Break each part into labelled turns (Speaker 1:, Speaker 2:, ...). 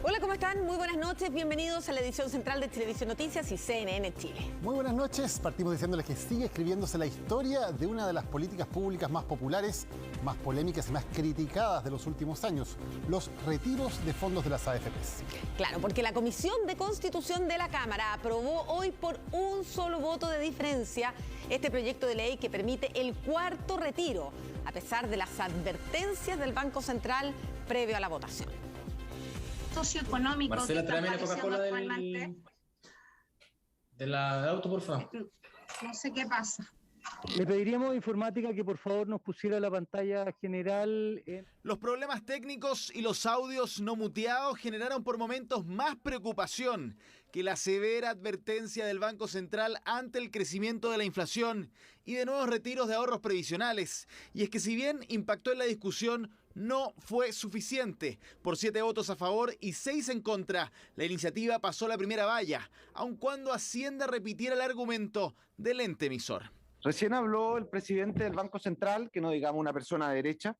Speaker 1: Hola, ¿cómo están? Muy buenas noches, bienvenidos a la edición central de Televisión Noticias y CNN Chile.
Speaker 2: Muy buenas noches, partimos diciéndoles que sigue escribiéndose la historia de una de las políticas públicas más populares, más polémicas y más criticadas de los últimos años, los retiros de fondos de las AFPs.
Speaker 1: Claro, porque la Comisión de Constitución de la Cámara aprobó hoy por un solo voto de diferencia este proyecto de ley que permite el cuarto retiro, a pesar de las advertencias del Banco Central previo a la votación.
Speaker 3: Socioeconómico.
Speaker 4: Marcela, tráeme la Coca-Cola del auto, por favor.
Speaker 3: No sé qué pasa.
Speaker 5: Le pediríamos a Informática que por favor nos pusiera la pantalla general.
Speaker 6: Los problemas técnicos y los audios no muteados generaron por momentos más preocupación que la severa advertencia del Banco Central ante el crecimiento de la inflación y de nuevos retiros de ahorros previsionales. Y es que si bien impactó en la discusión, no fue suficiente. Por 7 votos a favor y 6 en contra, la iniciativa pasó la primera valla, aun cuando Hacienda repitiera el argumento del ente emisor.
Speaker 7: Recién habló el presidente del Banco Central, que no digamos una persona de derecha,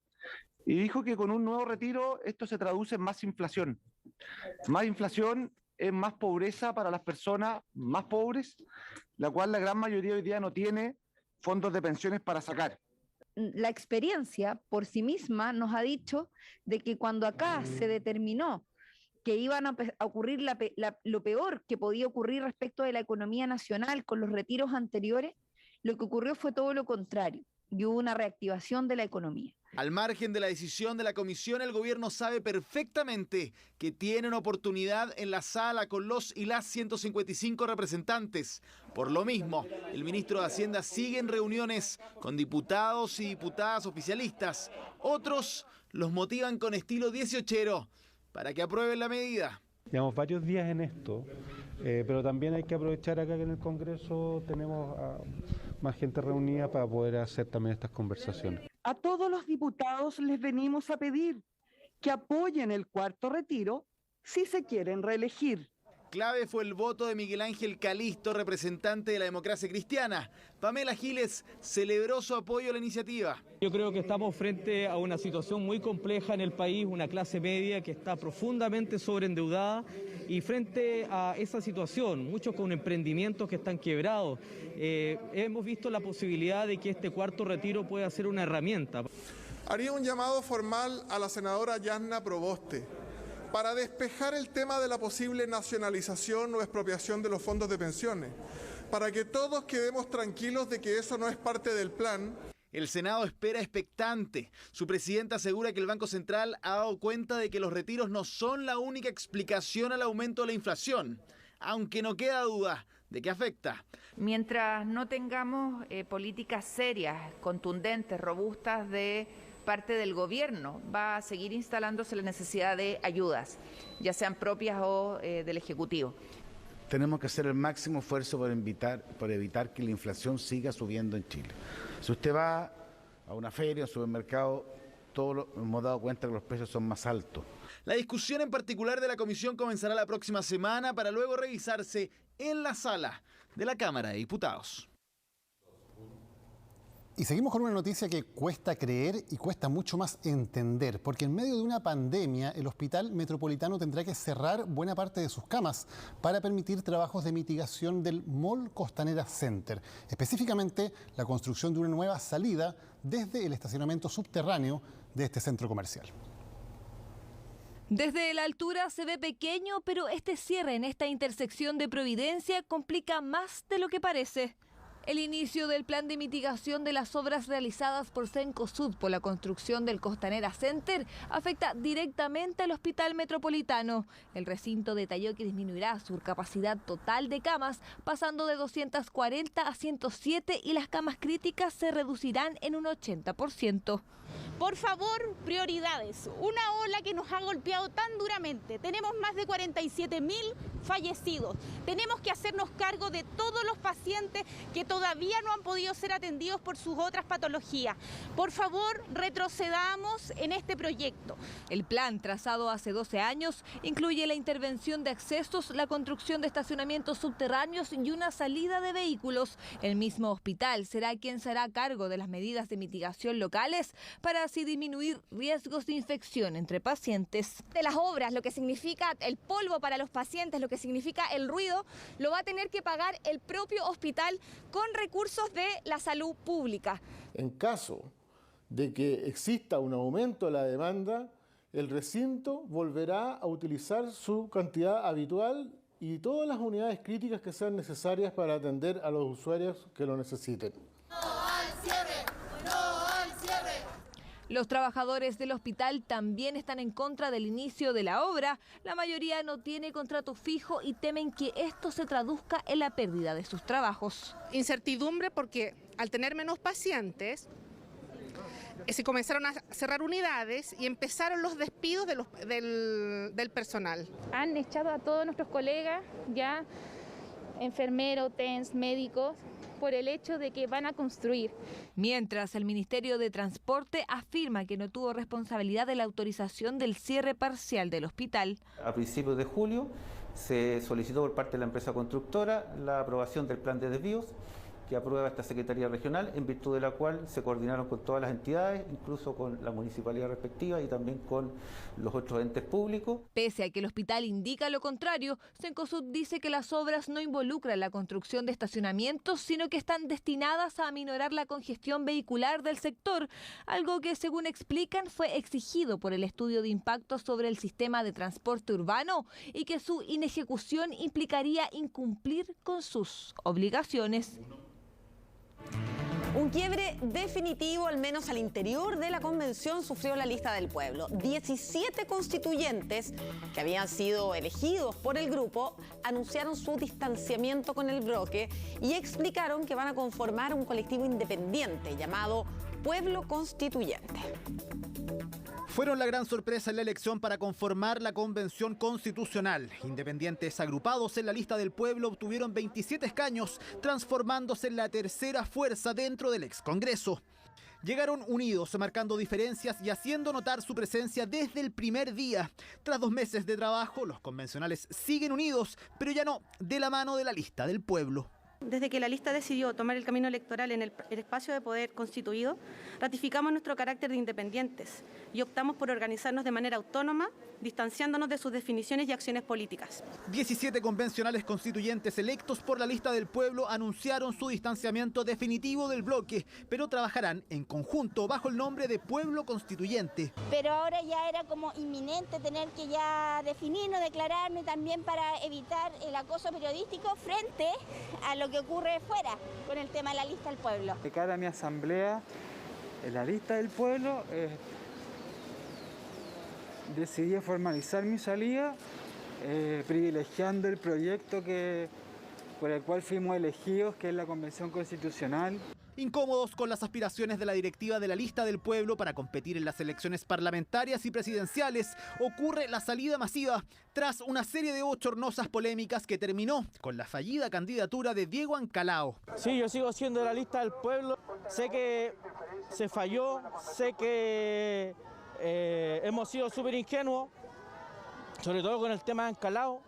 Speaker 7: y dijo que con un nuevo retiro esto se traduce en más inflación. Más inflación es más pobreza para las personas más pobres, la cual la gran mayoría hoy día no tiene fondos de pensiones para sacar.
Speaker 8: La experiencia por sí misma nos ha dicho de que cuando acá se determinó que iban a ocurrir lo peor que podía ocurrir respecto de la economía nacional con los retiros anteriores, lo que ocurrió fue todo lo contrario, y hubo una reactivación de la economía.
Speaker 6: Al margen de la decisión de la comisión, el gobierno sabe perfectamente que tiene una oportunidad en la sala con los y las 155 representantes. Por lo mismo, el ministro de Hacienda sigue en reuniones con diputados y diputadas oficialistas. Otros los motivan con estilo 18ero para que aprueben la medida.
Speaker 5: Llevamos varios días en esto, pero también hay que aprovechar acá que en el Congreso tenemos más gente reunida para poder hacer también estas conversaciones.
Speaker 9: A todos los diputados les venimos a pedir que apoyen el cuarto retiro si se quieren reelegir.
Speaker 6: Clave fue el voto de Miguel Ángel Calisto, representante de la democracia cristiana. Pamela Giles celebró su apoyo a la iniciativa.
Speaker 10: Yo creo que estamos frente a una situación muy compleja en el país, una clase media que está profundamente sobreendeudada, y frente a esa situación, muchos con emprendimientos que están quebrados, hemos visto la posibilidad de que este cuarto retiro pueda ser una herramienta.
Speaker 11: Haría un llamado formal a la senadora Yasna Proboste para despejar el tema de la posible nacionalización o expropiación de los fondos de pensiones, para que todos quedemos tranquilos de que eso no es parte del plan.
Speaker 6: El Senado espera expectante. Su presidenta asegura que el Banco Central ha dado cuenta de que los retiros no son la única explicación al aumento de la inflación, aunque no queda duda de que afecta.
Speaker 12: Mientras no tengamos políticas serias, contundentes, robustas de parte del gobierno, va a seguir instalándose la necesidad de ayudas, ya sean propias o del Ejecutivo.
Speaker 13: Tenemos que hacer el máximo esfuerzo por evitar que la inflación siga subiendo en Chile. Si usted va a una feria, a un supermercado, todos hemos dado cuenta que los precios son más altos.
Speaker 6: La discusión en particular de la comisión comenzará la próxima semana para luego revisarse en la sala de la Cámara de Diputados.
Speaker 2: Y seguimos con una noticia que cuesta creer y cuesta mucho más entender, porque en medio de una pandemia el Hospital Metropolitano tendrá que cerrar buena parte de sus camas para permitir trabajos de mitigación del Mall Costanera Center, específicamente la construcción de una nueva salida desde el estacionamiento subterráneo de este centro comercial.
Speaker 14: Desde la altura se ve pequeño, pero este cierre en esta intersección de Providencia complica más de lo que parece. El inicio del plan de mitigación de las obras realizadas por Cencosud por la construcción del Costanera Center afecta directamente al Hospital Metropolitano. El recinto detalló que disminuirá su capacidad total de camas, pasando de 240 a 107, y las camas críticas se reducirán en un 80%.
Speaker 15: Por favor, prioridades. Una ola que nos ha golpeado tan duramente. Tenemos más de 47.000 fallecidos. Tenemos que hacernos cargo de todos los pacientes que todavía no han podido ser atendidos por sus otras patologías. Por favor, retrocedamos en este proyecto.
Speaker 14: El plan, trazado hace 12 años, incluye la intervención de accesos, la construcción de estacionamientos subterráneos y una salida de vehículos. El mismo hospital será quien se hará cargo de las medidas de mitigación locales para así disminuir riesgos de infección entre pacientes.
Speaker 16: De las obras, lo que significa el polvo para los pacientes, lo que significa el ruido, lo va a tener que pagar el propio hospital con recursos de la salud pública.
Speaker 17: En caso de que exista un aumento de la demanda, el recinto volverá a utilizar su cantidad habitual y todas las unidades críticas que sean necesarias para atender a los usuarios que lo necesiten.
Speaker 14: ¡No al cierre! ¡No al cierre! Los trabajadores del hospital también están en contra del inicio de la obra. La mayoría no tiene contrato fijo y temen que esto se traduzca en la pérdida de sus trabajos.
Speaker 18: Incertidumbre porque al tener menos pacientes, se comenzaron a cerrar unidades y empezaron los despidos del personal.
Speaker 15: Han echado a todos nuestros colegas, ya enfermeros, TENS, médicos, por el hecho de que van a construir.
Speaker 14: Mientras, el Ministerio de Transporte afirma que no tuvo responsabilidad de la autorización del cierre parcial del hospital.
Speaker 19: A principios de julio se solicitó por parte de la empresa constructora la aprobación del plan de desvíos que aprueba esta Secretaría Regional, en virtud de la cual se coordinaron con todas las entidades, incluso con la municipalidad respectiva y también con los otros entes públicos.
Speaker 14: Pese a que el hospital indica lo contrario, Cencosud dice que las obras no involucran la construcción de estacionamientos, sino que están destinadas a aminorar la congestión vehicular del sector, algo que, según explican, fue exigido por el estudio de impacto sobre el sistema de transporte urbano y que su inejecución implicaría incumplir con sus obligaciones.
Speaker 1: Un quiebre definitivo, al menos al interior de la convención, sufrió la lista del pueblo. 17 constituyentes que habían sido elegidos por el grupo anunciaron su distanciamiento con el bloque y explicaron que van a conformar un colectivo independiente llamado Pueblo Constituyente.
Speaker 6: Fueron la gran sorpresa en la elección para conformar la Convención Constitucional. Independientes agrupados en la lista del pueblo obtuvieron 27 escaños, transformándose en la tercera fuerza dentro del ex Congreso. Llegaron unidos, marcando diferencias y haciendo notar su presencia desde el primer día. Tras 2 meses de trabajo, los convencionales siguen unidos, pero ya no de la mano de la lista del pueblo.
Speaker 20: Desde que la lista decidió tomar el camino electoral en el espacio de poder constituido, ratificamos nuestro carácter de independientes y optamos por organizarnos de manera autónoma, distanciándonos de sus definiciones y acciones políticas.
Speaker 6: 17 convencionales constituyentes electos por la lista del pueblo anunciaron su distanciamiento definitivo del bloque, pero trabajarán en conjunto bajo el nombre de Pueblo Constituyente.
Speaker 21: Pero ahora ya era como inminente tener que ya definirnos, declararnos y también para evitar el acoso periodístico frente a lo que ocurre fuera con el tema de la lista del pueblo.
Speaker 22: De cara a mi asamblea, en la lista del pueblo, decidí formalizar mi salida, privilegiando el proyecto por el cual fuimos elegidos, que es la Convención Constitucional.
Speaker 6: Incómodos con las aspiraciones de la directiva de la lista del pueblo para competir en las elecciones parlamentarias y presidenciales, ocurre la salida masiva tras una serie de bochornosas polémicas que terminó con la fallida candidatura de Diego Ancalao.
Speaker 10: Sí, yo sigo siendo de la lista del pueblo. Sé que se falló, sé que hemos sido súper ingenuos, sobre todo con el tema de Ancalao.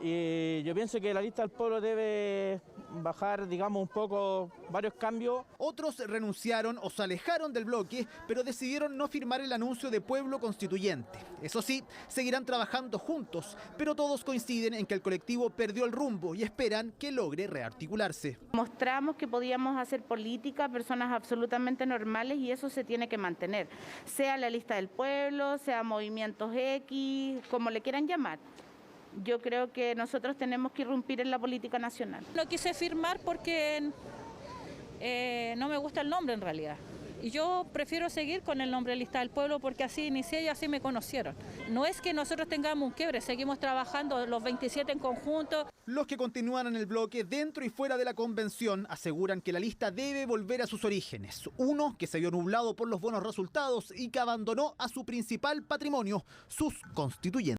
Speaker 10: Y yo pienso que la lista del pueblo debe bajar, digamos, un poco varios cambios.
Speaker 6: Otros renunciaron o se alejaron del bloque, pero decidieron no firmar el anuncio de Pueblo Constituyente. Eso sí, seguirán trabajando juntos, pero todos coinciden en que el colectivo perdió el rumbo y esperan que logre rearticularse.
Speaker 23: Mostramos que podíamos hacer política, personas absolutamente normales, y eso se tiene que mantener. Sea la lista del pueblo, sea movimientos X, como le quieran llamar. Yo creo que nosotros tenemos que irrumpir en la política nacional.
Speaker 24: No quise firmar porque no me gusta el nombre en realidad. Y yo prefiero seguir con el nombre de Lista del Pueblo porque así inicié y así me conocieron. No es que nosotros tengamos un quiebre, seguimos trabajando los 27 en conjunto.
Speaker 6: Los que continúan en el bloque dentro y fuera de la convención aseguran que la lista debe volver a sus orígenes. Uno que se vio nublado por los buenos resultados y que abandonó a su principal patrimonio, sus constituyentes.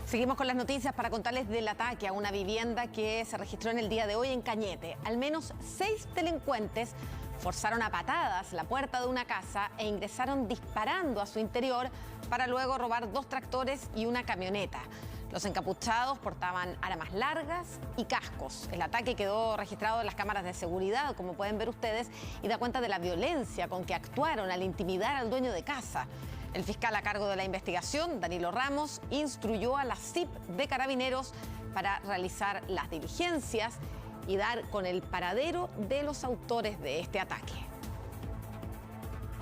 Speaker 1: Seguimos con las noticias para contarles del ataque a una vivienda que se registró en el día de hoy en Cañete. Al menos 6 delincuentes forzaron a patadas la puerta de una casa e ingresaron disparando a su interior para luego robar 2 tractores y una camioneta. Los encapuchados portaban armas largas y cascos. El ataque quedó registrado en las cámaras de seguridad, como pueden ver ustedes, y da cuenta de la violencia con que actuaron al intimidar al dueño de casa. El fiscal a cargo de la investigación, Danilo Ramos, instruyó a la CIP de Carabineros para realizar las diligencias y dar con el paradero de los autores de este ataque.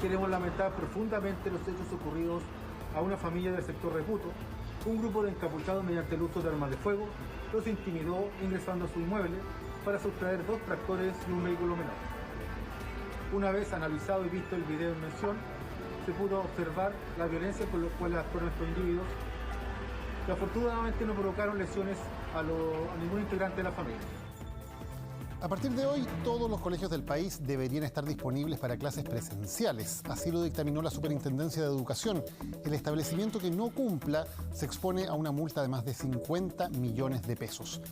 Speaker 3: Queremos lamentar profundamente los hechos ocurridos a una familia del sector Reputo. Un grupo de encapuchados, mediante el uso de armas de fuego, los intimidó ingresando a su inmueble para sustraer 2 tractores y un vehículo menor. Una vez analizado y visto el video en mención, se pudo observar la violencia con la cual actuaron estos individuos, que afortunadamente no provocaron lesiones a ningún integrante de la familia.
Speaker 2: A partir de hoy, todos los colegios del país deberían estar disponibles para clases presenciales. Así lo dictaminó la Superintendencia de Educación. El establecimiento que no cumpla se expone a una multa de más de 50 millones de pesos.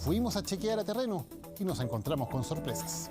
Speaker 2: Fuimos a chequear a terreno y nos encontramos con sorpresas.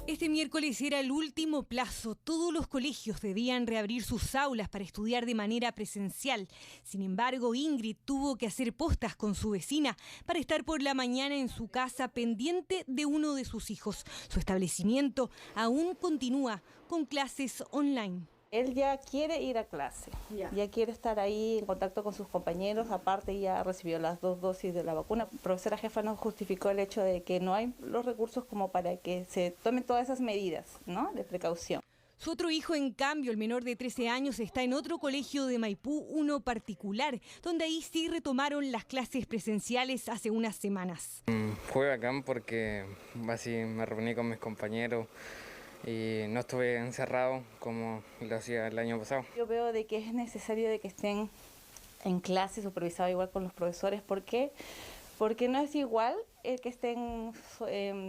Speaker 4: Este miércoles era el último plazo. Todos los colegios debían reabrir sus aulas para estudiar de manera presencial. Sin embargo, Ingrid tuvo que hacer postas con su vecina para estar por la mañana en su casa pendiente de uno de sus hijos. Su establecimiento aún continúa con clases online.
Speaker 23: Él ya quiere ir a clase, ya quiere estar ahí en contacto con sus compañeros, aparte ya recibió las 2 dosis de la vacuna. La profesora jefa nos justificó el hecho de que no hay los recursos como para que se tomen todas esas medidas, ¿no?, de precaución.
Speaker 4: Su otro hijo, en cambio, el menor de 13 años, está en otro colegio de Maipú, uno particular, donde ahí sí retomaron las clases presenciales hace unas semanas.
Speaker 7: Fue bacán porque así me reuní con mis compañeros y no estuve encerrado como lo hacía el año pasado.
Speaker 23: Yo veo de que es necesario de que estén en clase supervisados igual con los profesores. ¿Por qué? Porque no es igual el que estén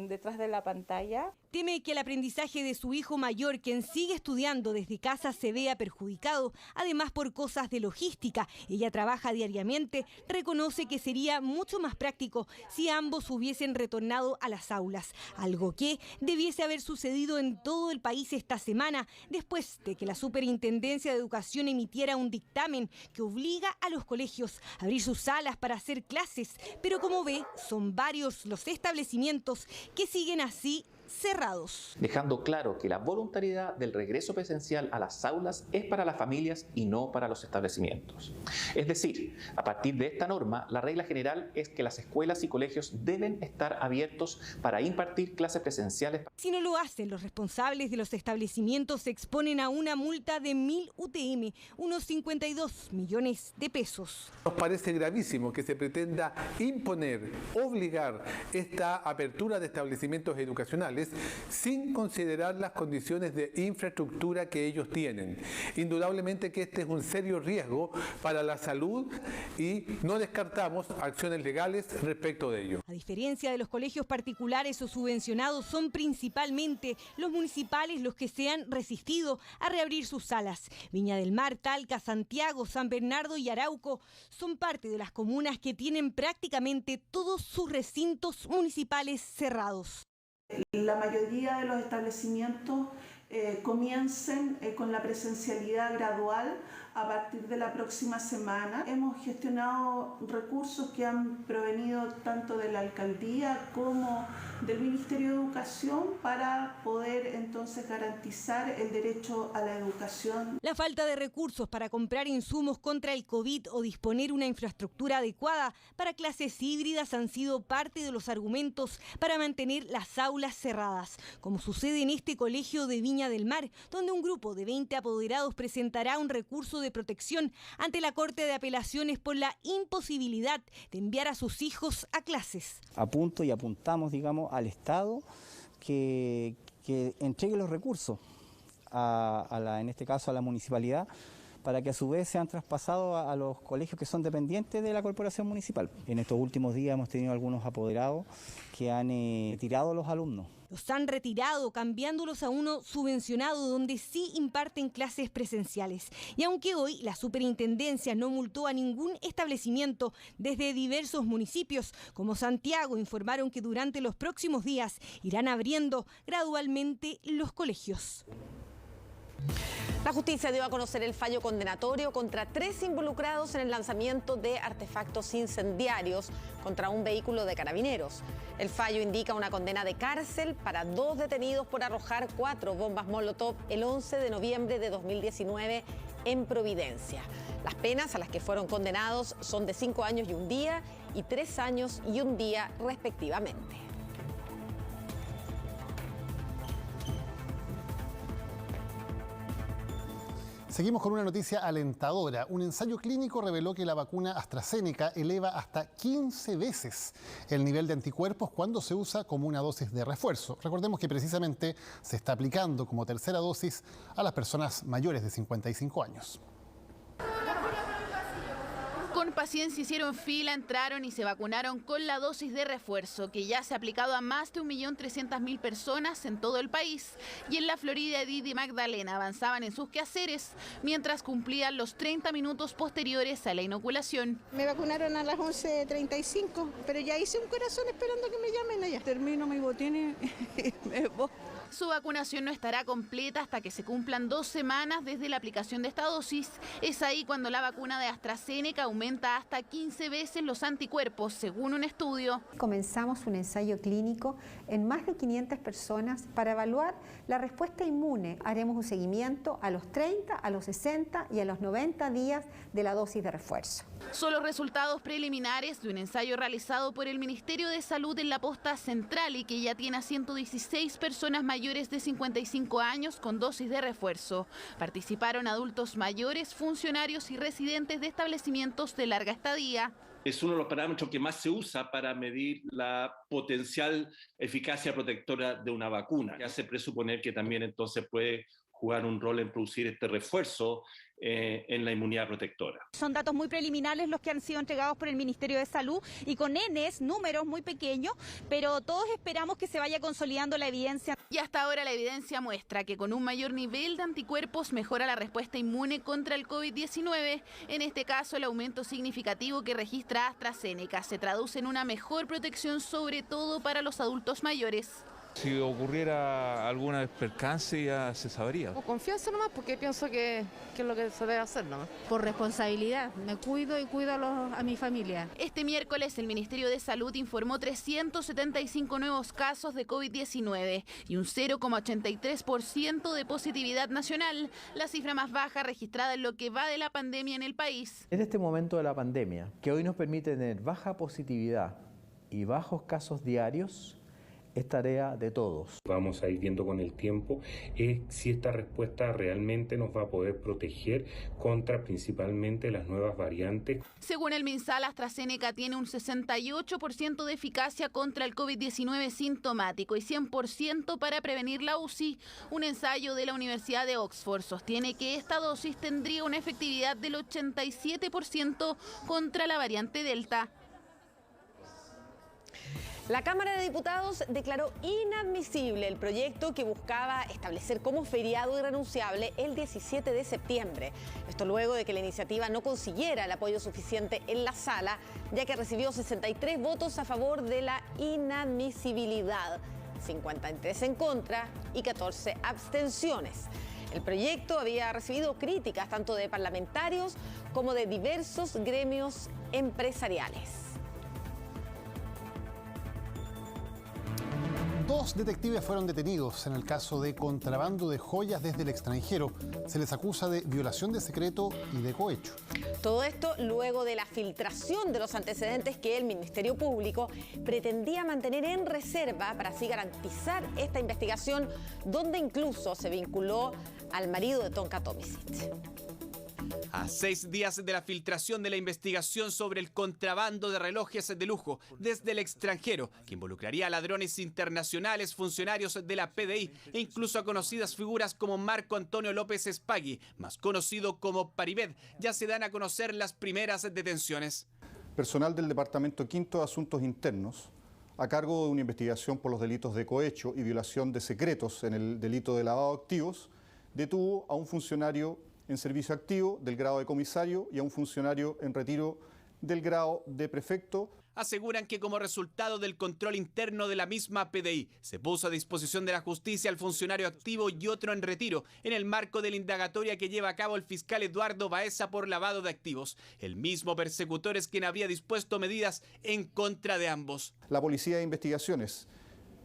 Speaker 23: detrás de la pantalla.
Speaker 4: Teme que el aprendizaje de su hijo mayor, quien sigue estudiando desde casa, se vea perjudicado, además por cosas de logística. Ella trabaja diariamente, reconoce que sería mucho más práctico si ambos hubiesen retornado a las aulas, algo que debiese haber sucedido en todo el país esta semana, después de que la Superintendencia de Educación emitiera un dictamen que obliga a los colegios a abrir sus salas para hacer clases, pero como ve, son varios los establecimientos que siguen así cerrados.
Speaker 8: Dejando claro que la voluntariedad del regreso presencial a las aulas es para las familias y no para los establecimientos. Es decir, a partir de esta norma, la regla general es que las escuelas y colegios deben estar abiertos para impartir clases presenciales.
Speaker 4: Si no lo hacen, los responsables de los establecimientos se exponen a una multa de 1.000 UTM, unos 52 millones de pesos.
Speaker 25: Nos parece gravísimo que se pretenda imponer, obligar esta apertura de establecimientos educacionales sin considerar las condiciones de infraestructura que ellos tienen. Indudablemente que este es un serio riesgo para la salud y no descartamos acciones legales respecto de ello.
Speaker 4: A diferencia de los colegios particulares o subvencionados, son principalmente los municipales los que se han resistido a reabrir sus salas. Viña del Mar, Talca, Santiago, San Bernardo y Arauco son parte de las comunas que tienen prácticamente todos sus recintos municipales cerrados.
Speaker 26: La mayoría de los establecimientos comiencen con la presencialidad gradual a partir de la próxima semana. Hemos gestionado recursos que han provenido tanto de la alcaldía como del Ministerio de Educación para poder entonces garantizar el derecho a la educación.
Speaker 4: La falta de recursos para comprar insumos contra el COVID o disponer una infraestructura adecuada para clases híbridas han sido parte de los argumentos para mantener las aulas cerradas, como sucede en este colegio de Viña del Mar, donde un grupo de 20 apoderados presentará un recurso de protección ante la Corte de Apelaciones por la imposibilidad de enviar a sus hijos a clases.
Speaker 27: Apunto y apuntamos, digamos, al Estado que entregue los recursos en este caso a la municipalidad, para que a su vez sean traspasados a los colegios que son dependientes de la corporación municipal. En estos últimos días hemos tenido algunos apoderados que han retirado a los alumnos.
Speaker 4: Los han retirado, cambiándolos a uno subvencionado, donde sí imparten clases presenciales. Y aunque hoy la Superintendencia no multó a ningún establecimiento, desde diversos municipios, como Santiago, informaron que durante los próximos días irán abriendo gradualmente los colegios.
Speaker 1: La justicia dio a conocer el fallo condenatorio contra 3 involucrados en el lanzamiento de artefactos incendiarios contra un vehículo de carabineros. El fallo indica una condena de cárcel para 2 detenidos por arrojar 4 bombas Molotov el 11 de noviembre de 2019 en Providencia. Las penas a las que fueron condenados son de 5 años y 1 día y 3 años y 1 día respectivamente.
Speaker 2: Seguimos con una noticia alentadora. Un ensayo clínico reveló que la vacuna AstraZeneca eleva hasta 15 veces el nivel de anticuerpos cuando se usa como una dosis de refuerzo. Recordemos que precisamente se está aplicando como tercera dosis a las personas mayores de 55 años.
Speaker 15: Con paciencia hicieron fila, entraron y se vacunaron con la dosis de refuerzo, que ya se ha aplicado a más de 1.300.000 personas en todo el país. Y en la Florida, Edith y Magdalena avanzaban en sus quehaceres mientras cumplían los 30 minutos posteriores a la inoculación.
Speaker 5: Me vacunaron a las 11:35, pero ya hice un corazón esperando que me llamen allá. Termino mi botín y me voy.
Speaker 15: Su vacunación no estará completa hasta que se cumplan 2 semanas desde la aplicación de esta dosis. Es ahí cuando la vacuna de AstraZeneca aumenta hasta 15 veces los anticuerpos, según un estudio.
Speaker 9: Comenzamos un ensayo clínico en más de 500 personas para evaluar la respuesta inmune. Haremos un seguimiento a los 30, a los 60 y a los 90 días de la dosis de refuerzo.
Speaker 15: Son los resultados preliminares de un ensayo realizado por el Ministerio de Salud en la Posta Central y que ya tiene a 116 personas mayores de 55 años con dosis de refuerzo. Participaron adultos mayores, funcionarios y residentes de establecimientos de larga estadía.
Speaker 11: Es uno de los parámetros que más se usa para medir la potencial eficacia protectora de una vacuna. Que hace presuponer que también entonces puede jugar un rol en producir este refuerzo en la inmunidad protectora.
Speaker 15: Son datos muy preliminares los que han sido entregados por el Ministerio de Salud y con números muy pequeños, pero todos esperamos que se vaya consolidando la evidencia. Y hasta ahora la evidencia muestra que con un mayor nivel de anticuerpos mejora la respuesta inmune contra el COVID-19. En este caso, el aumento significativo que registra AstraZeneca se traduce en una mejor protección, sobre todo para los adultos mayores.
Speaker 12: Si ocurriera alguna percance ya se sabría.
Speaker 13: Con confianza nomás, porque pienso que es lo que se debe hacer nomás.
Speaker 16: Por responsabilidad, me cuido y cuido a mi familia.
Speaker 15: Este miércoles el Ministerio de Salud informó 375 nuevos casos de COVID-19 y un 0,83% de positividad nacional, la cifra más baja registrada en lo que va de la pandemia en el país.
Speaker 17: En este momento de la pandemia, que hoy nos permite tener baja positividad y bajos casos diarios, es tarea de todos.
Speaker 28: Vamos a ir viendo con el tiempo si esta respuesta realmente nos va a poder proteger contra principalmente las nuevas variantes.
Speaker 15: Según el MinSal, AstraZeneca tiene un 68% de eficacia contra el COVID-19 sintomático y 100% para prevenir la UCI. Un ensayo de la Universidad de Oxford sostiene que esta dosis tendría una efectividad del 87% contra la variante Delta.
Speaker 1: La Cámara de Diputados declaró inadmisible el proyecto que buscaba establecer como feriado irrenunciable el 17 de septiembre. Esto luego de que la iniciativa no consiguiera el apoyo suficiente en la sala, ya que recibió 63 votos a favor de la inadmisibilidad, 53 en contra y 14 abstenciones. El proyecto había recibido críticas tanto de parlamentarios como de diversos gremios empresariales.
Speaker 2: 2 detectives fueron detenidos en el caso de contrabando de joyas desde el extranjero. Se les acusa de violación de secreto y de cohecho.
Speaker 1: Todo esto luego de la filtración de los antecedentes que el Ministerio Público pretendía mantener en reserva para así garantizar esta investigación, donde incluso se vinculó al marido de Tonka Tomicic.
Speaker 29: A 6 días de la filtración de la investigación sobre el contrabando de relojes de lujo desde el extranjero, que involucraría a ladrones internacionales, funcionarios de la PDI e incluso a conocidas figuras como Marco Antonio López Spaghi, más conocido como Paribet, ya se dan a conocer las primeras detenciones.
Speaker 30: Personal del Departamento Quinto de Asuntos Internos, a cargo de una investigación por los delitos de cohecho y violación de secretos en el delito de lavado de activos, detuvo a un funcionario en servicio activo del grado de comisario y a un funcionario en retiro del grado de prefecto.
Speaker 29: Aseguran que como resultado del control interno de la misma PDI, se puso a disposición de la justicia al funcionario activo y otro en retiro, en el marco de la indagatoria que lleva a cabo el fiscal Eduardo Baeza por lavado de activos. El mismo persecutor es quien habría dispuesto medidas en contra de ambos.
Speaker 30: La Policía de Investigaciones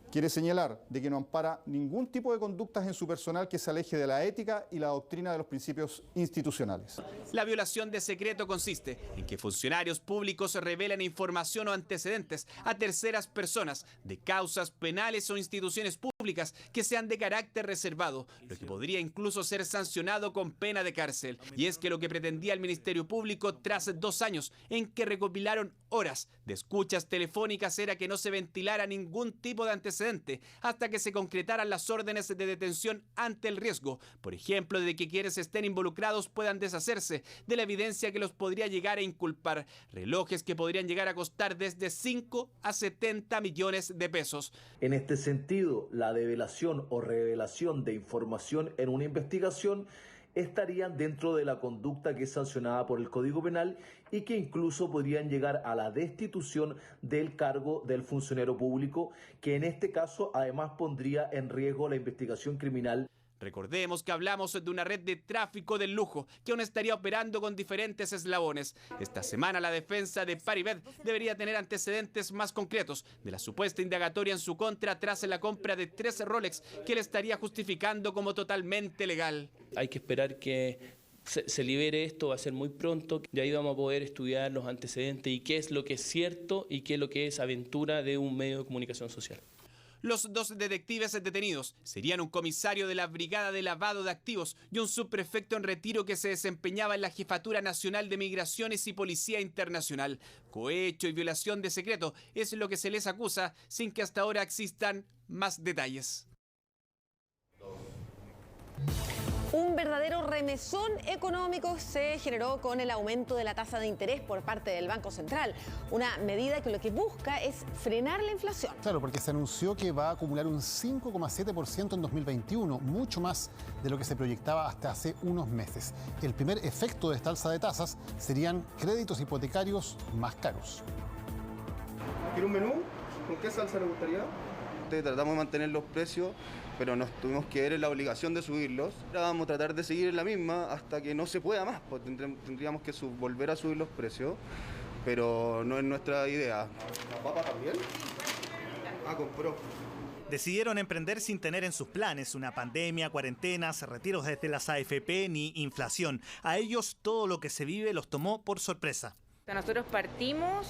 Speaker 30: quiere señalar de que no ampara ningún tipo de conductas en su personal que se aleje de la ética y la doctrina de los principios institucionales.
Speaker 29: La violación de secreto consiste en que funcionarios públicos revelen información o antecedentes a terceras personas de causas penales o instituciones públicas que sean de carácter reservado, lo que podría incluso ser sancionado con pena de cárcel. Y es que lo que pretendía el Ministerio Público tras 2 años en que recopilaron horas de escuchas telefónicas era que no se ventilara ningún tipo de antecedente hasta que se concretaran las órdenes de detención ante el riesgo, por ejemplo, de que quienes estén involucrados puedan deshacerse de la evidencia que los podría llegar a inculpar, relojes que podrían llegar a costar desde 5 a 70 millones de pesos.
Speaker 3: En este sentido, la develación o revelación de información en una investigación estarían dentro de la conducta que es sancionada por el Código Penal y que incluso podrían llegar a la destitución del cargo del funcionario público, que en este caso además pondría en riesgo la investigación criminal.
Speaker 29: Recordemos que hablamos de una red de tráfico del lujo que aún estaría operando con diferentes eslabones. Esta semana la defensa de Paribet debería tener antecedentes más concretos de la supuesta indagatoria en su contra tras la compra de 3 Rolex que le estaría justificando como totalmente legal.
Speaker 6: Hay que esperar que se libere esto, va a ser muy pronto, y ahí vamos a poder estudiar los antecedentes y qué es lo que es cierto y qué es lo que es aventura de un medio de comunicación social.
Speaker 29: Los 2 detectives detenidos serían un comisario de la Brigada de Lavado de Activos y un subprefecto en retiro que se desempeñaba en la Jefatura Nacional de Migraciones y Policía Internacional. Cohecho y violación de secreto es lo que se les acusa, sin que hasta ahora existan más detalles.
Speaker 1: Un verdadero remesón económico se generó con el aumento de la tasa de interés por parte del Banco Central. Una medida que lo que busca es frenar la inflación.
Speaker 2: Claro, porque se anunció que va a acumular un 5,7% en 2021, mucho más de lo que se proyectaba hasta hace unos meses. El primer efecto de esta alza de tasas serían créditos hipotecarios más caros.
Speaker 10: ¿Quiere un menú? ¿Con qué salsa le gustaría? Tratamos de mantener los precios, pero nos tuvimos que ver en la obligación de subirlos. Ahora vamos a tratar de seguir en la misma hasta que no se pueda más, pues tendríamos que volver a subir los precios, pero no es nuestra idea. ¿La papa también? Ah, compró.
Speaker 14: Decidieron emprender sin tener en sus planes una pandemia, cuarentenas, retiros desde las AFP ni inflación. A ellos todo lo que se vive los tomó por sorpresa.
Speaker 18: Nosotros partimos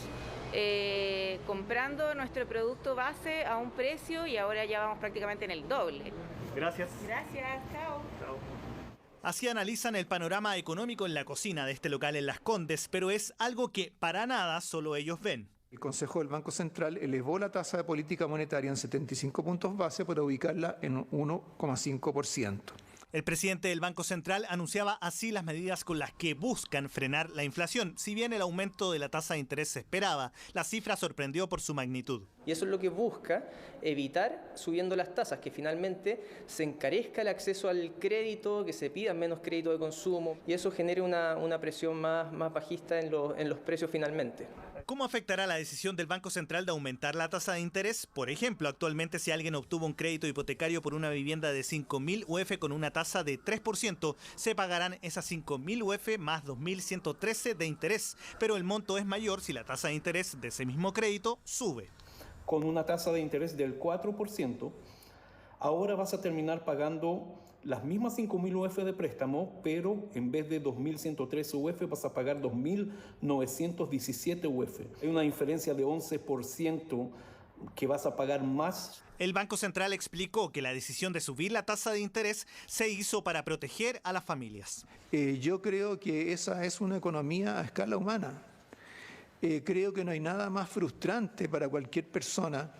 Speaker 18: comprando nuestro producto base a un precio y ahora ya vamos prácticamente en el doble.
Speaker 14: Gracias.
Speaker 18: Gracias, chao.
Speaker 14: Chao. Así analizan el panorama económico en la cocina de este local en Las Condes, pero es algo que para nada solo ellos ven.
Speaker 25: El Consejo del Banco Central elevó la tasa de política monetaria en 75 puntos base para ubicarla en 1,5%.
Speaker 14: El presidente del Banco Central anunciaba así las medidas con las que buscan frenar la inflación. Si bien el aumento de la tasa de interés se esperaba, la cifra sorprendió por su magnitud.
Speaker 6: Y eso es lo que busca evitar subiendo las tasas, que finalmente se encarezca el acceso al crédito, que se pidan menos crédito de consumo y eso genere una presión más bajista en los precios finalmente.
Speaker 14: ¿Cómo afectará la decisión del Banco Central de aumentar la tasa de interés? Por ejemplo, actualmente si alguien obtuvo un crédito hipotecario por una vivienda de 5.000 UF con una tasa de 3%, se pagarán esas 5.000 UF más 2.113 de interés, pero el monto es mayor si la tasa de interés de ese mismo crédito sube.
Speaker 19: Con una tasa de interés del 4%, ahora vas a terminar pagando las mismas 5.000 UF de préstamo, pero en vez de 2.113 UF vas a pagar 2.917 UF. Hay una diferencia de 11% que vas a pagar más.
Speaker 14: El Banco Central explicó que la decisión de subir la tasa de interés se hizo para proteger a las familias.
Speaker 25: Yo creo que esa es una economía a escala humana. Creo que no hay nada más frustrante para cualquier persona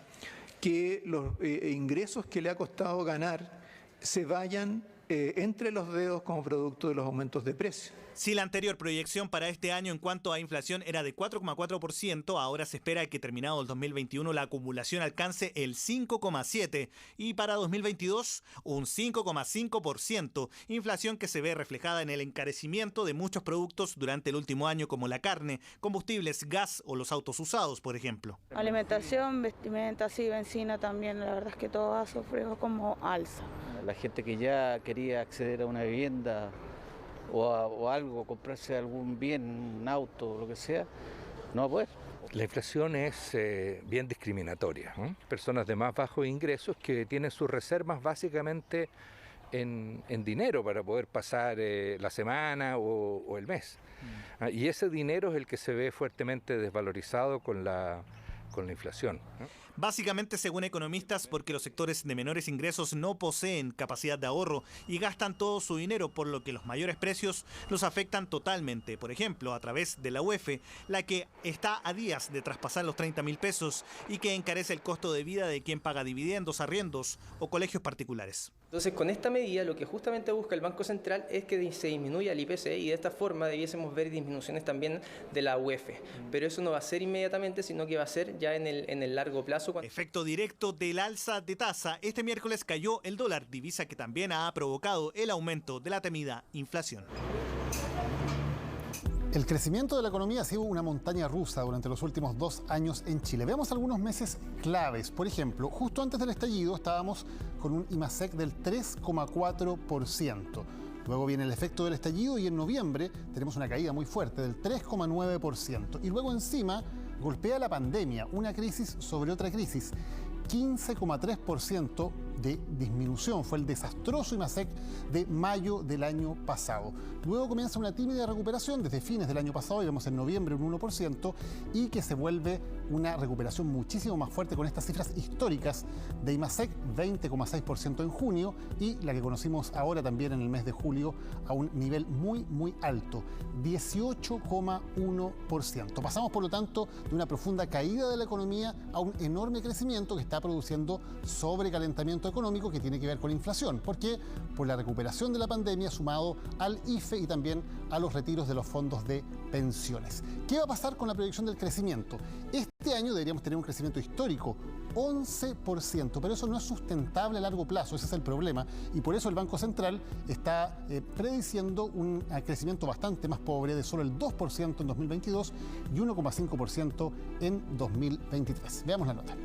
Speaker 25: que los ingresos que le ha costado ganar se vayan
Speaker 19: entre los dedos como producto de los aumentos de precio.
Speaker 14: Si la anterior proyección para este año en cuanto a inflación era de 4,4%, ahora se espera que terminado el 2021 la acumulación alcance el 5,7% y para 2022 un 5,5%, inflación que se ve reflejada en el encarecimiento de muchos productos durante el último año como la carne, combustibles, gas o los autos usados, por ejemplo.
Speaker 4: Alimentación, vestimenta, sí, benzina también, la verdad es que todo ha sufrido como alza.
Speaker 7: La gente que ya quería acceder a una vivienda o algo, comprarse algún bien, un auto, lo que sea, no va a poder.
Speaker 8: La inflación es bien discriminatoria. Personas de más bajos ingresos que tienen sus reservas básicamente en dinero para poder pasar la semana o el mes. Y ese dinero es el que se ve fuertemente desvalorizado con la inflación.
Speaker 14: Básicamente, según economistas, porque los sectores de menores ingresos no poseen capacidad de ahorro y gastan todo su dinero, por lo que los mayores precios los afectan totalmente. Por ejemplo, a través de la UEF, la que está a días de traspasar los 30.000 pesos y que encarece el costo de vida de quien paga dividendos, arriendos o colegios particulares.
Speaker 6: Entonces, con esta medida, lo que justamente busca el Banco Central es que se disminuya el IPC y de esta forma debiésemos ver disminuciones también de la UEF. Pero eso no va a ser inmediatamente, sino que va a ser ya en el largo plazo.
Speaker 14: Efecto directo del alza de tasa. Este miércoles cayó el dólar, divisa que también ha provocado el aumento de la temida inflación.
Speaker 2: El crecimiento de la economía ha sido una montaña rusa durante los últimos 2 años en Chile. Veamos algunos meses claves. Por ejemplo, justo antes del estallido estábamos con un IMASEC del 3,4%. Luego viene el efecto del estallido y en noviembre tenemos una caída muy fuerte del 3,9%. Y luego encima golpea la pandemia, una crisis sobre otra crisis. 15,3% de disminución. Fue el desastroso IMASEC de mayo del año pasado. Luego comienza una tímida recuperación desde fines del año pasado, digamos en noviembre un 1%, y que se vuelve una recuperación muchísimo más fuerte con estas cifras históricas de IMASEC, 20,6% en junio, y la que conocimos ahora también en el mes de julio a un nivel muy, muy alto, 18,1%. Pasamos, por lo tanto, de una profunda caída de la economía a un enorme crecimiento que está produciendo sobrecalentamiento económico que tiene que ver con la inflación. ¿Por qué? Por la recuperación de la pandemia sumado al IFE y también a los retiros de los fondos de pensiones. ¿Qué va a pasar con la proyección del crecimiento? Este año deberíamos tener un crecimiento histórico, 11%, pero eso no es sustentable a largo plazo, ese es el problema, y por eso el Banco Central está prediciendo un crecimiento bastante más pobre de solo el 2% en 2022 y 1,5% en 2023. Veamos la nota.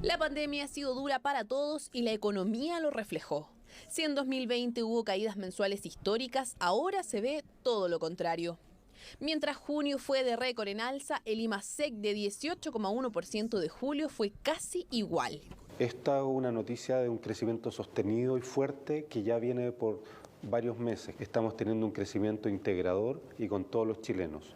Speaker 20: La pandemia ha sido dura para todos y la economía lo reflejó. Si en 2020 hubo caídas mensuales históricas, ahora se ve todo lo contrario. Mientras junio fue de récord en alza, el IMASEC de 18,1% de julio fue casi igual.
Speaker 21: Esta es una noticia de un crecimiento sostenido y fuerte que ya viene por varios meses. Estamos teniendo un crecimiento integrador y con todos los chilenos.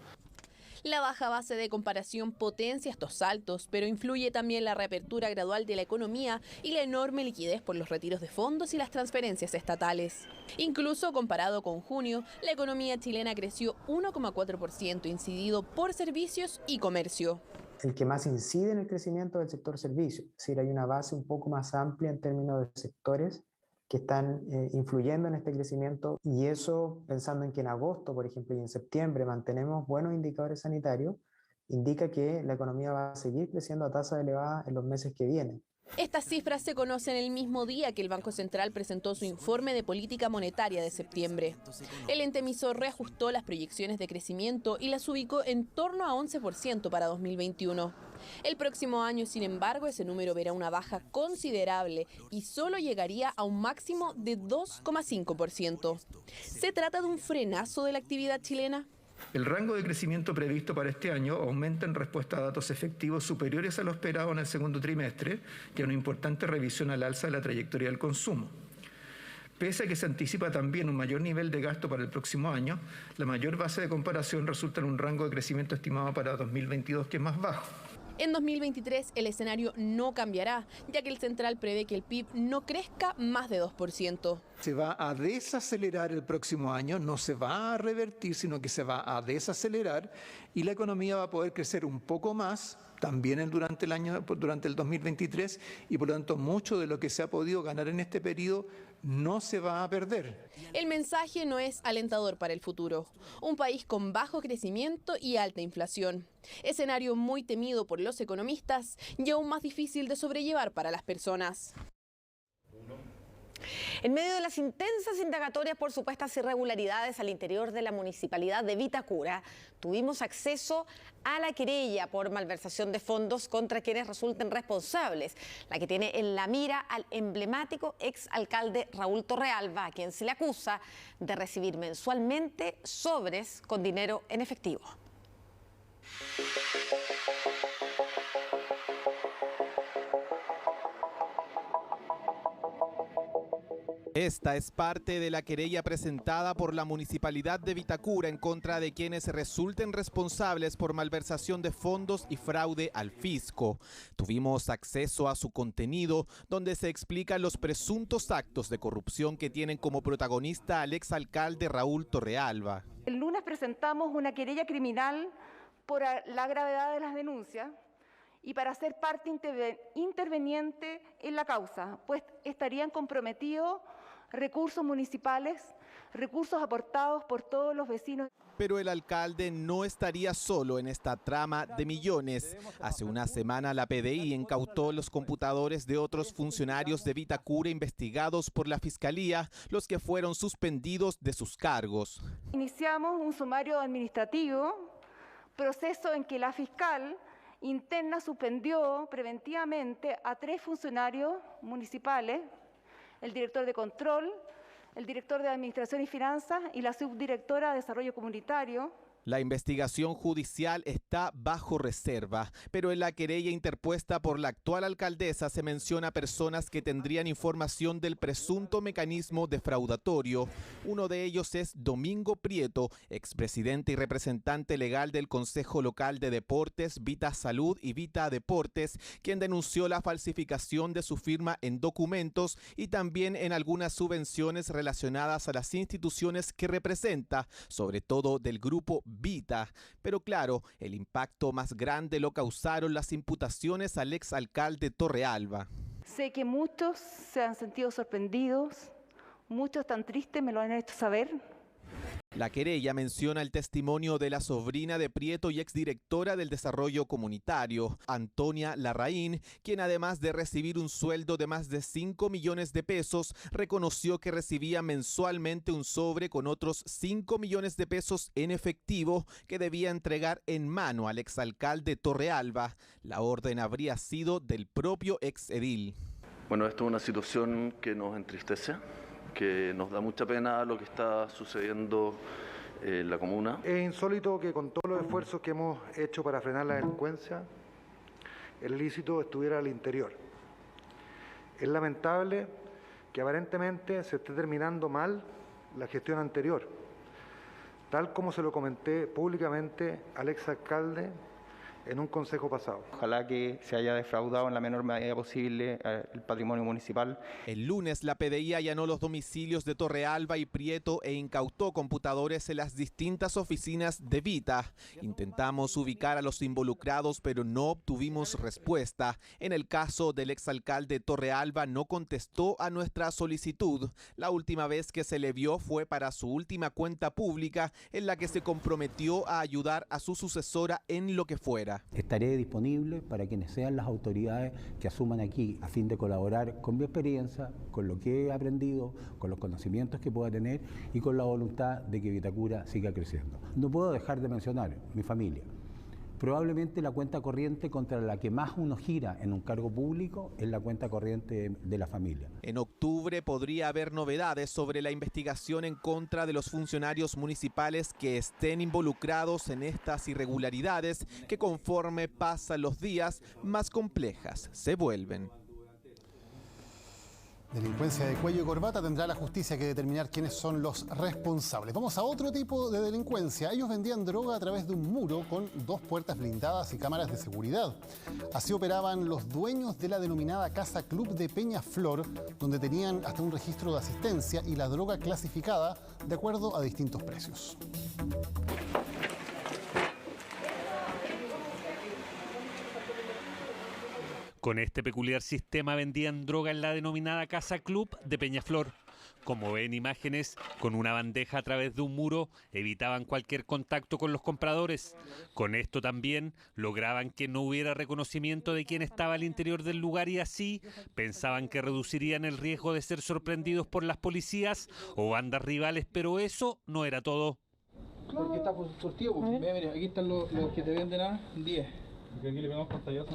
Speaker 20: La baja base de comparación potencia estos saltos, pero influye también la reapertura gradual de la economía y la enorme liquidez por los retiros de fondos y las transferencias estatales. Incluso comparado con junio, la economía chilena creció 1,4%, incidido por servicios y comercio.
Speaker 22: El que más incide en el crecimiento del sector servicios, es decir, hay una base un poco más amplia en términos de sectores que están influyendo en este crecimiento, y eso, pensando en que en agosto, por ejemplo, y en septiembre mantenemos buenos indicadores sanitarios, indica que la economía va a seguir creciendo a tasa elevada en los meses que vienen.
Speaker 20: Estas cifras se conocen el mismo día que el Banco Central presentó su informe de política monetaria de septiembre. El ente emisor reajustó las proyecciones de crecimiento y las ubicó en torno a 11% para 2021. El próximo año, sin embargo, ese número verá una baja considerable y solo llegaría a un máximo de 2,5%. ¿Se trata de un frenazo de la actividad chilena?
Speaker 19: El rango de crecimiento previsto para este año aumenta en respuesta a datos efectivos superiores a lo esperado en el segundo trimestre y a una importante revisión al alza de la trayectoria del consumo. Pese a que se anticipa también un mayor nivel de gasto para el próximo año, la mayor base de comparación resulta en un rango de crecimiento estimado para 2022 que es más bajo.
Speaker 20: En 2023 el escenario no cambiará, ya que el Central prevé que el PIB no crezca más de 2%.
Speaker 19: Se va a desacelerar el próximo año, no se va a revertir, sino que se va a desacelerar y la economía va a poder crecer un poco más también durante el 2023 y por lo tanto mucho de lo que se ha podido ganar en este periodo
Speaker 5: no se va a perder.
Speaker 20: El mensaje no es alentador para el futuro. Un país con bajo crecimiento y alta inflación. Escenario muy temido por los economistas y aún más difícil de sobrellevar para las personas.
Speaker 1: En medio de las intensas indagatorias por supuestas irregularidades al interior de la municipalidad de Vitacura, tuvimos acceso a la querella por malversación de fondos contra quienes resulten responsables, la que tiene en la mira al emblemático exalcalde Raúl Torrealba, a quien se le acusa de recibir mensualmente sobres con dinero en efectivo.
Speaker 9: Esta es parte de la querella presentada por la Municipalidad de Vitacura en contra de quienes resulten responsables por malversación de fondos y fraude al fisco. Tuvimos acceso a su contenido, donde se explican los presuntos actos de corrupción que tienen como protagonista al exalcalde Raúl Torrealba.
Speaker 11: El lunes presentamos una querella criminal por la gravedad de las denuncias y para ser parte interveniente en la causa, pues estarían comprometidos recursos municipales, recursos aportados por todos los vecinos.
Speaker 9: Pero el alcalde no estaría solo en esta trama de millones. Hace una semana la PDI incautó los computadores de otros funcionarios de Vitacura investigados por la Fiscalía, los que fueron suspendidos de sus cargos.
Speaker 11: Iniciamos un sumario administrativo, proceso en que la fiscal interna suspendió preventivamente a 3 funcionarios municipales, el director de control, el director de Administración y Finanzas y la subdirectora de Desarrollo Comunitario.
Speaker 9: La investigación judicial está bajo reserva, pero en la querella interpuesta por la actual alcaldesa se menciona personas que tendrían información del presunto mecanismo defraudatorio. Uno de ellos es Domingo Prieto, expresidente y representante legal del Consejo Local de Deportes, Vita Salud y Vita Deportes, quien denunció la falsificación de su firma en documentos y también en algunas subvenciones relacionadas a las instituciones que representa, sobre todo del grupo Vita. Pero claro, el impacto más grande lo causaron las imputaciones al exalcalde Torrealba.
Speaker 11: Sé que muchos se han sentido sorprendidos, muchos tan tristes me lo han hecho saber.
Speaker 9: La querella menciona el testimonio de la sobrina de Prieto y exdirectora del Desarrollo Comunitario, Antonia Larraín, quien además de recibir un sueldo de más de 5 millones de pesos, reconoció que recibía mensualmente un sobre con otros 5 millones de pesos en efectivo que debía entregar en mano al exalcalde Torrealba. La orden habría sido del propio exedil.
Speaker 12: Bueno, esto es una situación que nos entristece, que nos da mucha pena lo que está sucediendo en la comuna.
Speaker 13: Es insólito que con todos los esfuerzos que hemos hecho para frenar la delincuencia, el ilícito estuviera al interior. Es lamentable que aparentemente se esté terminando mal la gestión anterior, tal como se lo comenté públicamente al exalcalde en un consejo pasado.
Speaker 16: Ojalá que se haya defraudado en la menor medida posible el patrimonio municipal.
Speaker 9: El lunes la PDI allanó los domicilios de Torrealba y Prieto e incautó computadores en las distintas oficinas de Vita. Intentamos ubicar a los involucrados, pero no obtuvimos respuesta. En el caso del exalcalde Torrealba no contestó a nuestra solicitud. La última vez que se le vio fue para su última cuenta pública, en la que se comprometió a ayudar a su sucesora en lo que fuera.
Speaker 23: Estaré disponible para quienes sean las autoridades que asuman aquí a fin de colaborar con mi experiencia, con lo que he aprendido, con los conocimientos que pueda tener y con la voluntad de que Vitacura siga creciendo. No puedo dejar de mencionar mi familia. Probablemente la cuenta corriente contra la que más uno gira en un cargo público es la cuenta corriente de la familia.
Speaker 9: En octubre podría haber novedades sobre la investigación en contra de los funcionarios municipales que estén involucrados en estas irregularidades que conforme pasan los días más complejas se vuelven.
Speaker 2: Delincuencia de cuello y corbata, tendrá la justicia que determinar quiénes son los responsables. Vamos a otro tipo de delincuencia. Ellos vendían droga a través de un muro con 2 puertas blindadas y cámaras de seguridad. Así operaban los dueños de la denominada Casa Club de Peñaflor, donde tenían hasta un registro de asistencia y la droga clasificada de acuerdo a distintos precios.
Speaker 24: Con este peculiar sistema vendían droga en la denominada Casa Club de Peñaflor.
Speaker 3: Como ven imágenes, con una bandeja a través de un muro evitaban cualquier contacto con los compradores. Con esto también lograban que no hubiera reconocimiento de quién estaba al interior del lugar y así pensaban que reducirían el riesgo de ser sorprendidos por las policías o bandas rivales, pero eso no era todo.
Speaker 10: Porque está surtido, mira, aquí están los que te venden a 10. Porque aquí le vemos pantallazo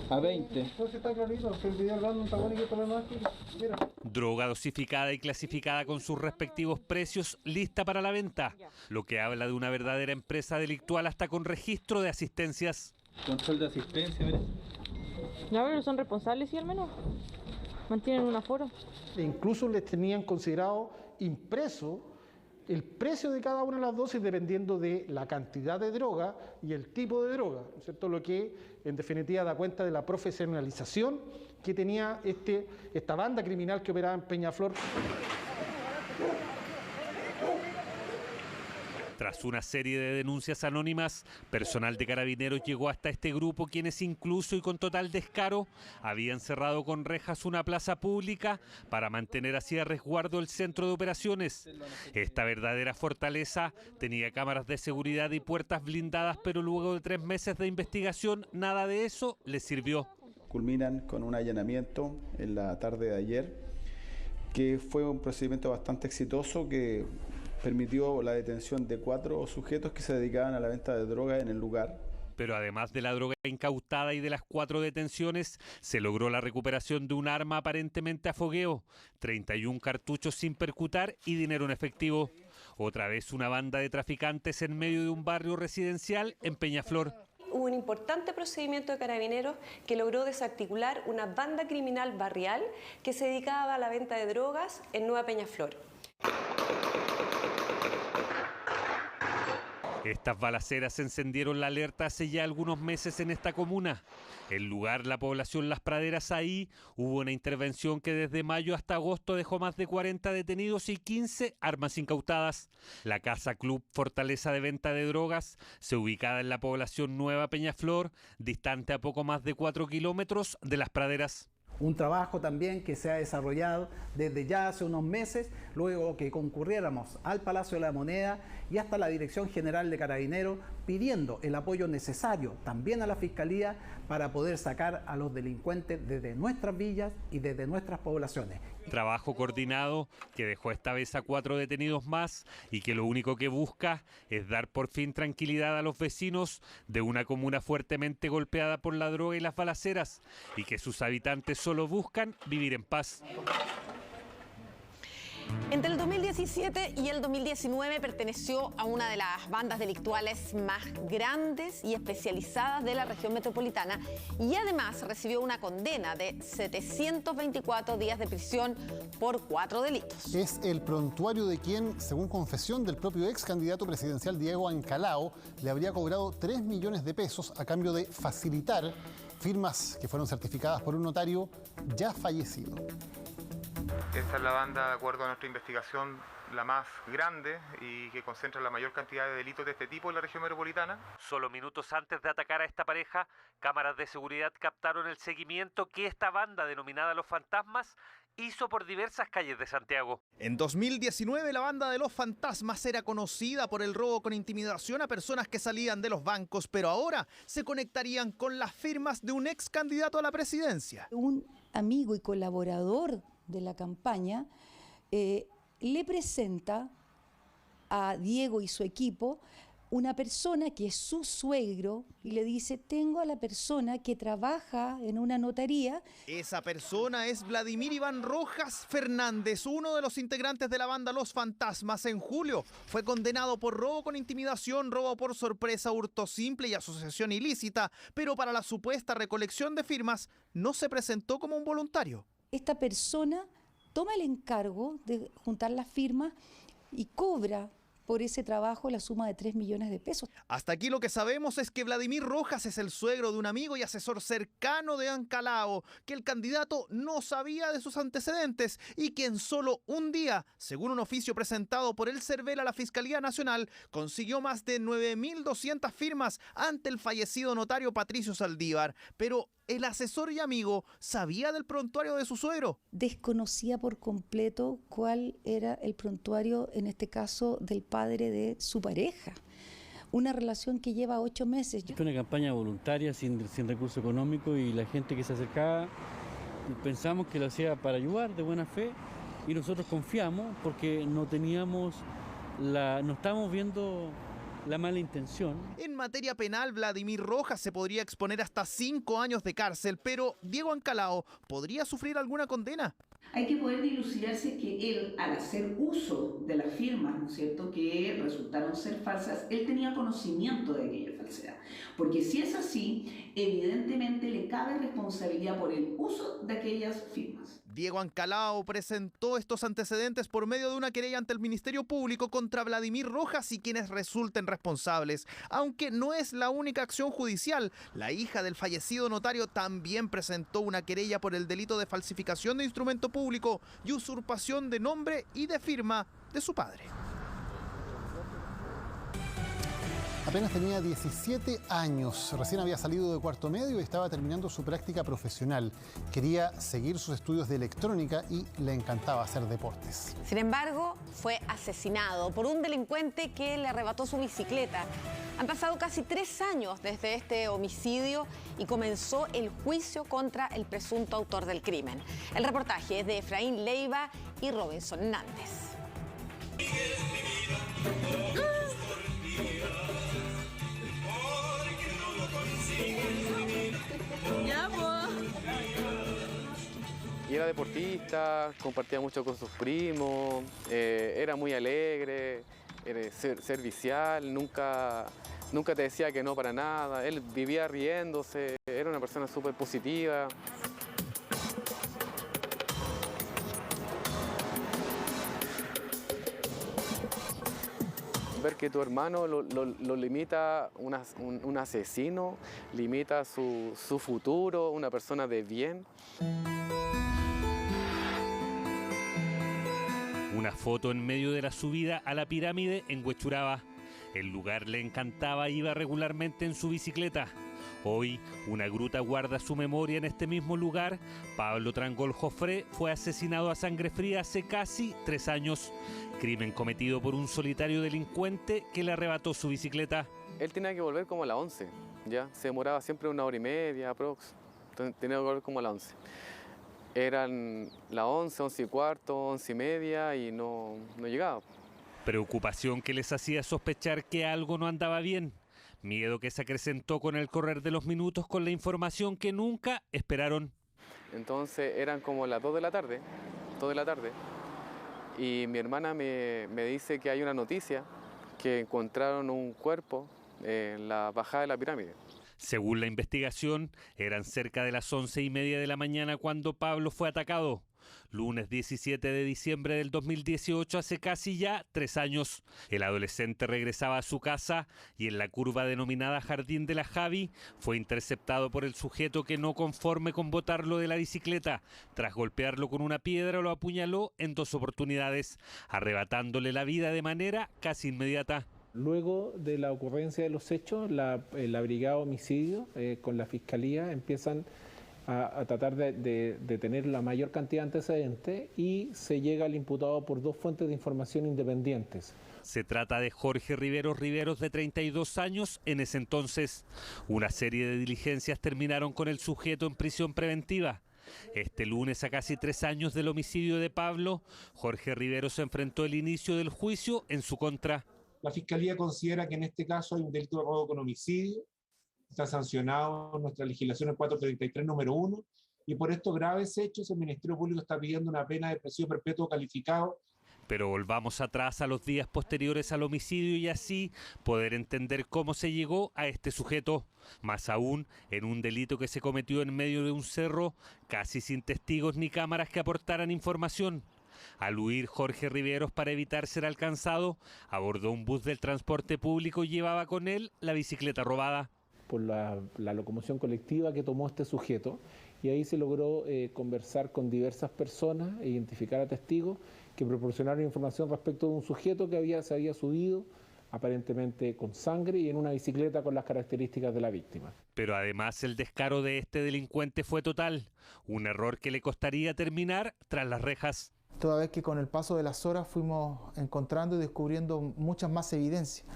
Speaker 10: a 20. Entonces está clarito, el video hablando un tabón y que problema aquí. Mira.
Speaker 3: Droga dosificada y clasificada con sus respectivos precios, lista para la venta. Lo que habla de una verdadera empresa delictual hasta con registro de asistencias.
Speaker 10: Control de asistencia, mira.
Speaker 15: Ya, pero son responsables, ¿sí, al menos? Mantienen un aforo.
Speaker 10: E incluso les tenían considerado impreso el precio de cada una de las dosis dependiendo de la cantidad de droga y el tipo de droga, ¿cierto? Lo que en definitiva da cuenta de la profesionalización que tenía esta banda criminal que operaba en Peñaflor.
Speaker 3: Tras una serie de denuncias anónimas, personal de Carabineros llegó hasta este grupo, quienes incluso y con total descaro habían cerrado con rejas una plaza pública para mantener así a resguardo el centro de operaciones. Esta verdadera fortaleza tenía cámaras de seguridad y puertas blindadas, pero luego de 3 meses de investigación, nada de eso les sirvió.
Speaker 17: Culminan con un allanamiento en la tarde de ayer, que fue un procedimiento bastante exitoso que permitió la detención de 4 sujetos que se dedicaban a la venta de droga en el lugar.
Speaker 3: Pero además de la droga incautada y de las 4 detenciones, se logró la recuperación de un arma aparentemente a fogueo, 31 cartuchos sin percutar y dinero en efectivo. Otra vez una banda de traficantes en medio de un barrio residencial en Peñaflor.
Speaker 24: Hubo un importante procedimiento de Carabineros que logró desarticular una banda criminal barrial que se dedicaba a la venta de drogas en Nueva Peñaflor.
Speaker 3: Estas balaceras encendieron la alerta hace ya algunos meses en esta comuna. El lugar, la población Las Praderas, ahí hubo una intervención que desde mayo hasta agosto dejó más de 40 detenidos y 15 armas incautadas. La Casa Club Fortaleza de Venta de Drogas, se ubicada en la población Nueva Peñaflor, distante a poco más de 4 kilómetros de Las Praderas.
Speaker 26: Un trabajo también que se ha desarrollado desde ya hace unos meses, luego que concurriéramos al Palacio de la Moneda y hasta la Dirección General de Carabineros, pidiendo el apoyo necesario también a la Fiscalía para poder sacar a los delincuentes desde nuestras villas y desde nuestras poblaciones.
Speaker 3: Trabajo coordinado que dejó esta vez a 4 detenidos más y que lo único que busca es dar por fin tranquilidad a los vecinos de una comuna fuertemente golpeada por la droga y las balaceras y que sus habitantes solo buscan vivir en paz.
Speaker 1: Entre el 2017 y el 2019 perteneció a una de las bandas delictuales más grandes y especializadas de la región metropolitana y además recibió una condena de 724 días de prisión por 4 delitos.
Speaker 2: Es el prontuario de quien, según confesión del propio ex candidato presidencial Diego Ancalao, le habría cobrado 3 millones de pesos a cambio de facilitar firmas que fueron certificadas por un notario ya fallecido.
Speaker 27: Esta es la banda, de acuerdo a nuestra investigación, la más grande y que concentra la mayor cantidad de delitos de este tipo en la región metropolitana.
Speaker 3: Solo minutos antes de atacar a esta pareja, cámaras de seguridad captaron el seguimiento que esta banda, denominada Los Fantasmas, hizo por diversas calles de Santiago.
Speaker 14: En 2019 la banda de Los Fantasmas era conocida por el robo con intimidación a personas que salían de los bancos, pero ahora se conectarían con las firmas de un ex candidato a la presidencia.
Speaker 28: Un amigo y colaborador de la campaña le presenta a Diego y su equipo una persona que es su suegro y le dice: tengo a la persona que trabaja en una notaría.
Speaker 14: Esa persona es Vladimir Iván Rojas Fernández, uno de los integrantes de la banda Los Fantasmas. En julio fue condenado por robo con intimidación, robo por sorpresa, hurto simple y asociación ilícita, pero para la supuesta recolección de firmas no se presentó como un voluntario.
Speaker 28: Esta persona toma el encargo de juntar las firmas y cobra por ese trabajo la suma de 3 millones de pesos.
Speaker 9: Hasta aquí lo que sabemos es que Vladimir Rojas es el suegro de un amigo y asesor cercano de Ancalao, que el candidato no sabía de sus antecedentes y que en solo un día, según un oficio presentado por el CERVEL a la Fiscalía Nacional, consiguió más de 9.200 firmas ante el fallecido notario Patricio Saldívar. Pero ¿el asesor y amigo sabía del prontuario de su suegro?
Speaker 28: Desconocía por completo cuál era el prontuario, en este caso, del padre de su pareja. Una relación que lleva 8 meses.
Speaker 4: Fue una campaña voluntaria, sin recurso económico, y la gente que se acercaba pensamos que lo hacía para ayudar, de buena fe, y nosotros confiamos porque no estábamos viendo la mala intención.
Speaker 9: En materia penal, Vladimir Rojas se podría exponer hasta 5 años de cárcel, pero Diego Ancalao podría sufrir alguna condena.
Speaker 6: Hay que poder dilucidarse que él, al hacer uso de las firmas, ¿no es cierto?, que resultaron ser falsas, él tenía conocimiento de aquella falsedad. Porque si es así, evidentemente le cabe responsabilidad por el uso de aquellas firmas.
Speaker 9: Diego Ancalao presentó estos antecedentes por medio de una querella ante el Ministerio Público contra Vladimir Rojas y quienes resulten responsables. Aunque no es la única acción judicial, la hija del fallecido notario también presentó una querella por el delito de falsificación de instrumento público y usurpación de nombre y de firma de su padre.
Speaker 2: Apenas tenía 17 años, recién había salido de cuarto medio y estaba terminando su práctica profesional. Quería seguir sus estudios de electrónica y le encantaba hacer deportes.
Speaker 1: Sin embargo, fue asesinado por un delincuente que le arrebató su bicicleta. Han pasado casi 3 años desde este homicidio y comenzó el juicio contra el presunto autor del crimen. El reportaje es de Efraín Leiva y Robinson Hernández.
Speaker 7: Y era deportista, compartía mucho con sus primos, era muy alegre, servicial, nunca te decía que no para nada. Él vivía riéndose, era una persona súper positiva. Ver que tu hermano lo limita un asesino, limita su futuro, una persona de bien.
Speaker 3: Una foto en medio de la subida a la pirámide en Huechuraba. El lugar le encantaba, iba regularmente en su bicicleta. Hoy, una gruta guarda su memoria en este mismo lugar. Pablo Trangol Jofré fue asesinado a sangre fría hace casi 3 años. Crimen cometido por un solitario delincuente que le arrebató su bicicleta.
Speaker 7: Él tenía que volver como a las 11, ¿ya? Se demoraba siempre 1 hora y media, aprox. Entonces, tenía que volver como a las 11. Eran las 11, 11 y cuarto, 11 y media y no llegaba.
Speaker 3: Preocupación que les hacía sospechar que algo no andaba bien. Miedo que se acrecentó con el correr de los minutos con la información que nunca esperaron.
Speaker 7: Entonces eran como las 2 de la tarde, y mi hermana me dice que hay una noticia, que encontraron un cuerpo en la bajada de la pirámide.
Speaker 3: Según la investigación, eran cerca de las 11:30 de la mañana cuando Pablo fue atacado. Lunes 17 de diciembre del 2018, hace casi ya 3 años. El adolescente regresaba a su casa y en la curva denominada Jardín de la Javi fue interceptado por el sujeto que, no conforme con botarlo de la bicicleta, tras golpearlo con una piedra, lo apuñaló en 2 oportunidades, arrebatándole la vida de manera casi inmediata.
Speaker 19: Luego de la ocurrencia de los hechos, la Brigada Homicidio con la Fiscalía empiezan a tratar de tener la mayor cantidad de antecedentes y se llega al imputado por 2 fuentes de información independientes.
Speaker 3: Se trata de Jorge Riveros, de 32 años en ese entonces. Una serie de diligencias terminaron con el sujeto en prisión preventiva. Este lunes, a casi 3 años del homicidio de Pablo, Jorge Riveros se enfrentó el inicio del juicio en su contra.
Speaker 8: La Fiscalía considera que en este caso hay un delito de robo con homicidio. Está sancionado en nuestra legislación el 433 número 1, y por estos graves hechos el Ministerio Público está pidiendo una pena de presidio perpetuo calificado.
Speaker 3: Pero volvamos atrás a los días posteriores al homicidio y así poder entender cómo se llegó a este sujeto. Más aún, en un delito que se cometió en medio de un cerro, casi sin testigos ni cámaras que aportaran información. Al huir Jorge Riveros para evitar ser alcanzado, abordó un bus del transporte público y llevaba con él la bicicleta robada.
Speaker 5: Por la locomoción colectiva que tomó este sujeto, y ahí se logró conversar con diversas personas e identificar a testigos que proporcionaron información respecto de un sujeto que se había subido aparentemente con sangre y en una bicicleta con las características de la víctima.
Speaker 3: Pero además el descaro de este delincuente fue total, un error que le costaría terminar tras las rejas.
Speaker 11: Toda vez que con el paso de las horas fuimos encontrando y descubriendo muchas más evidencias.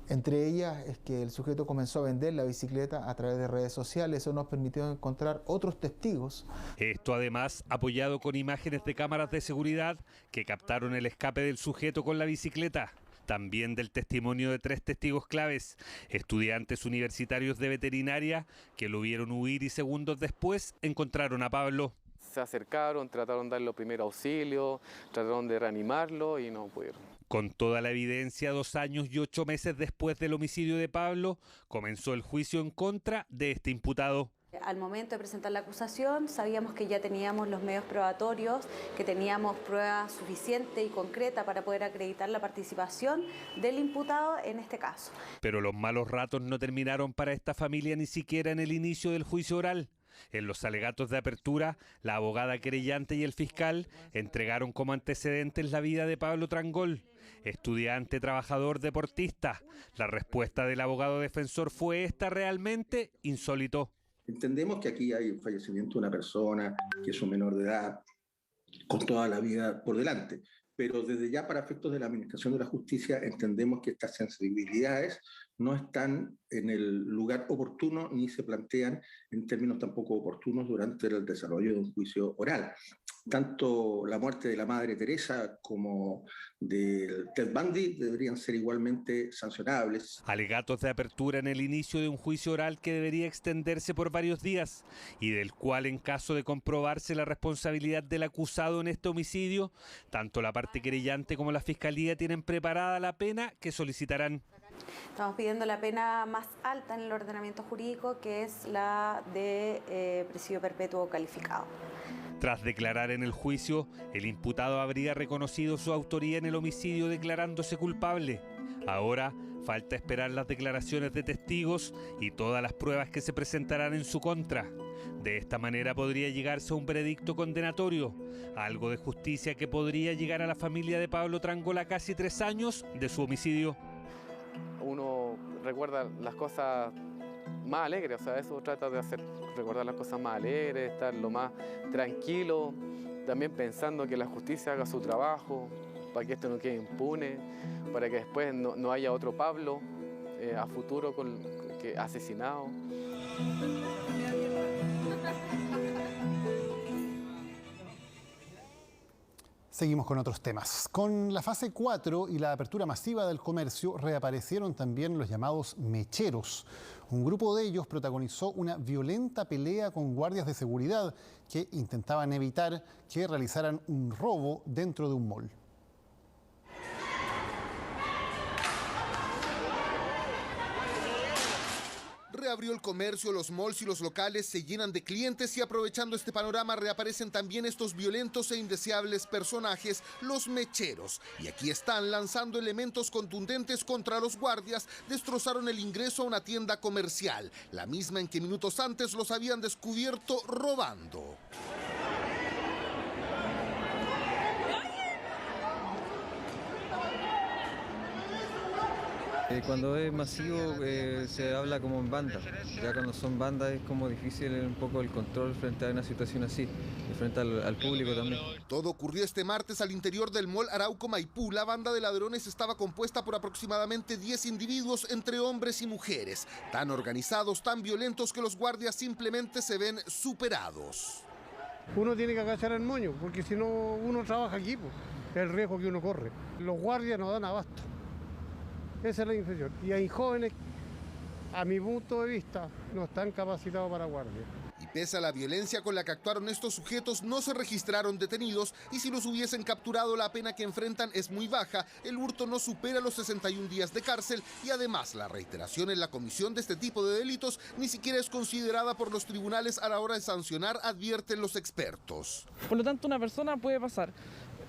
Speaker 11: Entre ellas es que el sujeto comenzó a vender la bicicleta a través de redes sociales. Eso nos permitió encontrar otros testigos.
Speaker 3: Esto además apoyado con imágenes de cámaras de seguridad que captaron el escape del sujeto con la bicicleta. También del testimonio de 3 testigos claves, estudiantes universitarios de veterinaria que lo vieron huir y segundos después encontraron a Pablo.
Speaker 7: Se acercaron, trataron de darle primer auxilio, trataron de reanimarlo y no pudieron.
Speaker 3: Con toda la evidencia, 2 años y 8 meses después del homicidio de Pablo, comenzó el juicio en contra de este imputado.
Speaker 24: Al momento de presentar la acusación, sabíamos que ya teníamos los medios probatorios, que teníamos prueba suficiente y concreta para poder acreditar la participación del imputado en este caso.
Speaker 3: Pero los malos ratos no terminaron para esta familia ni siquiera en el inicio del juicio oral. En los alegatos de apertura, la abogada querellante y el fiscal entregaron como antecedentes la vida de Pablo Trangol, estudiante, trabajador, deportista. La respuesta del abogado defensor fue esta: realmente insólito.
Speaker 12: Entendemos que aquí hay un fallecimiento de una persona que es un menor de edad, con toda la vida por delante, pero desde ya para efectos de la administración de la justicia entendemos que estas sensibilidades no están en el lugar oportuno ni se plantean en términos tampoco oportunos durante el desarrollo de un juicio oral. Tanto la muerte de la Madre Teresa como del Ted Bundy deberían ser igualmente sancionables.
Speaker 3: Alegatos de apertura en el inicio de un juicio oral que debería extenderse por varios días y del cual, en caso de comprobarse la responsabilidad del acusado en este homicidio, tanto la parte querellante como la fiscalía tienen preparada la pena que solicitarán.
Speaker 24: Estamos pidiendo la pena más alta en el ordenamiento jurídico, que es la de presidio perpetuo calificado.
Speaker 3: Tras declarar en el juicio, el imputado habría reconocido su autoría en el homicidio declarándose culpable. Ahora falta esperar las declaraciones de testigos y todas las pruebas que se presentarán en su contra. De esta manera podría llegarse a un veredicto condenatorio, algo de justicia que podría llegar a la familia de Pablo Trangol a casi 3 años de su homicidio.
Speaker 7: Uno recuerda las cosas más alegres, o sea, eso trata de hacer, recordar las cosas más alegres, estar lo más tranquilo, también pensando que la justicia haga su trabajo, para que esto no quede impune, para que después no haya otro Pablo a futuro asesinado.
Speaker 2: Seguimos con otros temas. Con la fase 4 y la apertura masiva del comercio, reaparecieron también los llamados mecheros. Un grupo de ellos protagonizó una violenta pelea con guardias de seguridad que intentaban evitar que realizaran un robo dentro de un mall.
Speaker 18: Reabrió el comercio, los malls y los locales se llenan de clientes y aprovechando este panorama reaparecen también estos violentos e indeseables personajes, los mecheros. Y aquí están lanzando elementos contundentes contra los guardias, destrozaron el ingreso a una tienda comercial, la misma en que minutos antes los habían descubierto robando.
Speaker 20: Cuando es masivo se habla como en banda, ya cuando son bandas es como difícil un poco el control frente a una situación así, y frente al público también.
Speaker 18: Todo ocurrió este martes al interior del mall Arauco Maipú. La banda de ladrones estaba compuesta por aproximadamente 10 individuos entre hombres y mujeres, tan organizados, tan violentos que los guardias simplemente se ven superados.
Speaker 21: Uno tiene que agachar el moño, porque si no uno trabaja aquí, pues, es el riesgo que uno corre. Los guardias no dan abasto. Esa es la infección. Y hay jóvenes, a mi punto de vista, no están capacitados para guardia.
Speaker 18: Y pese a la violencia con la que actuaron estos sujetos, no se registraron detenidos y si los hubiesen capturado, la pena que enfrentan es muy baja. El hurto no supera los 61 días de cárcel y además la reiteración en la comisión de este tipo de delitos ni siquiera es considerada por los tribunales a la hora de sancionar, advierten los expertos.
Speaker 10: Por lo tanto, una persona puede pasar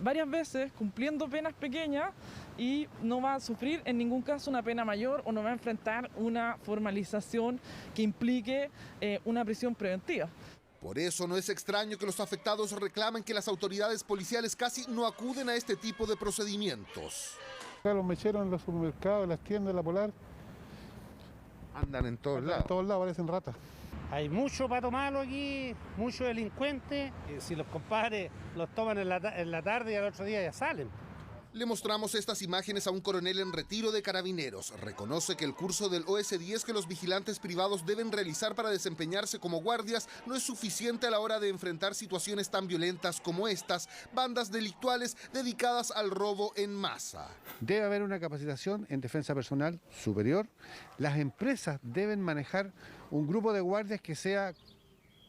Speaker 10: varias veces cumpliendo penas pequeñas y no va a sufrir en ningún caso una pena mayor o no va a enfrentar una formalización que implique una prisión preventiva.
Speaker 18: Por eso no es extraño que los afectados reclamen que las autoridades policiales casi no acuden a este tipo de procedimientos.
Speaker 21: Los mecheros en los supermercados, en las tiendas, en la Polar,
Speaker 13: andan en todos lados.
Speaker 21: En todos lados parecen ratas.
Speaker 15: Hay mucho pato malo aquí, muchos delincuentes. Si los compadres los toman en la tarde y al otro día ya salen.
Speaker 18: Le mostramos estas imágenes a un coronel en retiro de Carabineros. Reconoce que el curso del OS-10 que los vigilantes privados deben realizar para desempeñarse como guardias no es suficiente a la hora de enfrentar situaciones tan violentas como estas, bandas delictuales dedicadas al robo en masa.
Speaker 21: Debe haber una capacitación en defensa personal superior. Las empresas deben manejar un grupo de guardias que sea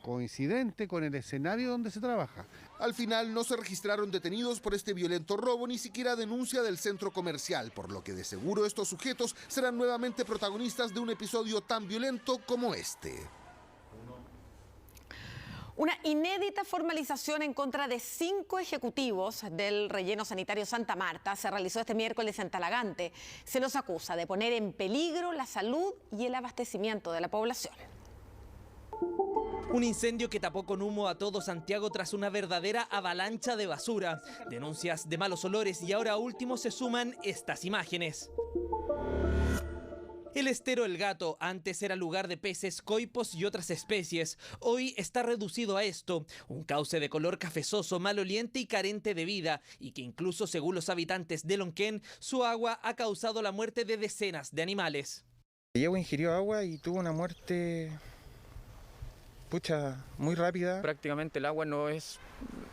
Speaker 21: coincidente con el escenario donde se trabaja.
Speaker 18: Al final no se registraron detenidos por este violento robo, ni siquiera denuncia del centro comercial, por lo que de seguro estos sujetos serán nuevamente protagonistas de un episodio tan violento como este.
Speaker 1: Una inédita formalización en contra de 5 ejecutivos del relleno sanitario Santa Marta se realizó este miércoles en Talagante. Se los acusa de poner en peligro la salud y el abastecimiento de la población.
Speaker 16: Un incendio que tapó con humo a todo Santiago tras una verdadera avalancha de basura. Denuncias de malos olores y ahora último se suman estas imágenes. El estero El Gato antes era lugar de peces, coipos y otras especies. Hoy está reducido a esto, un cauce de color cafezoso, maloliente y carente de vida, y que incluso según los habitantes de Lonquén, su agua ha causado la muerte de decenas de animales.
Speaker 17: Diego ingirió agua y tuvo una muerte muy rápida.
Speaker 22: Prácticamente el agua no es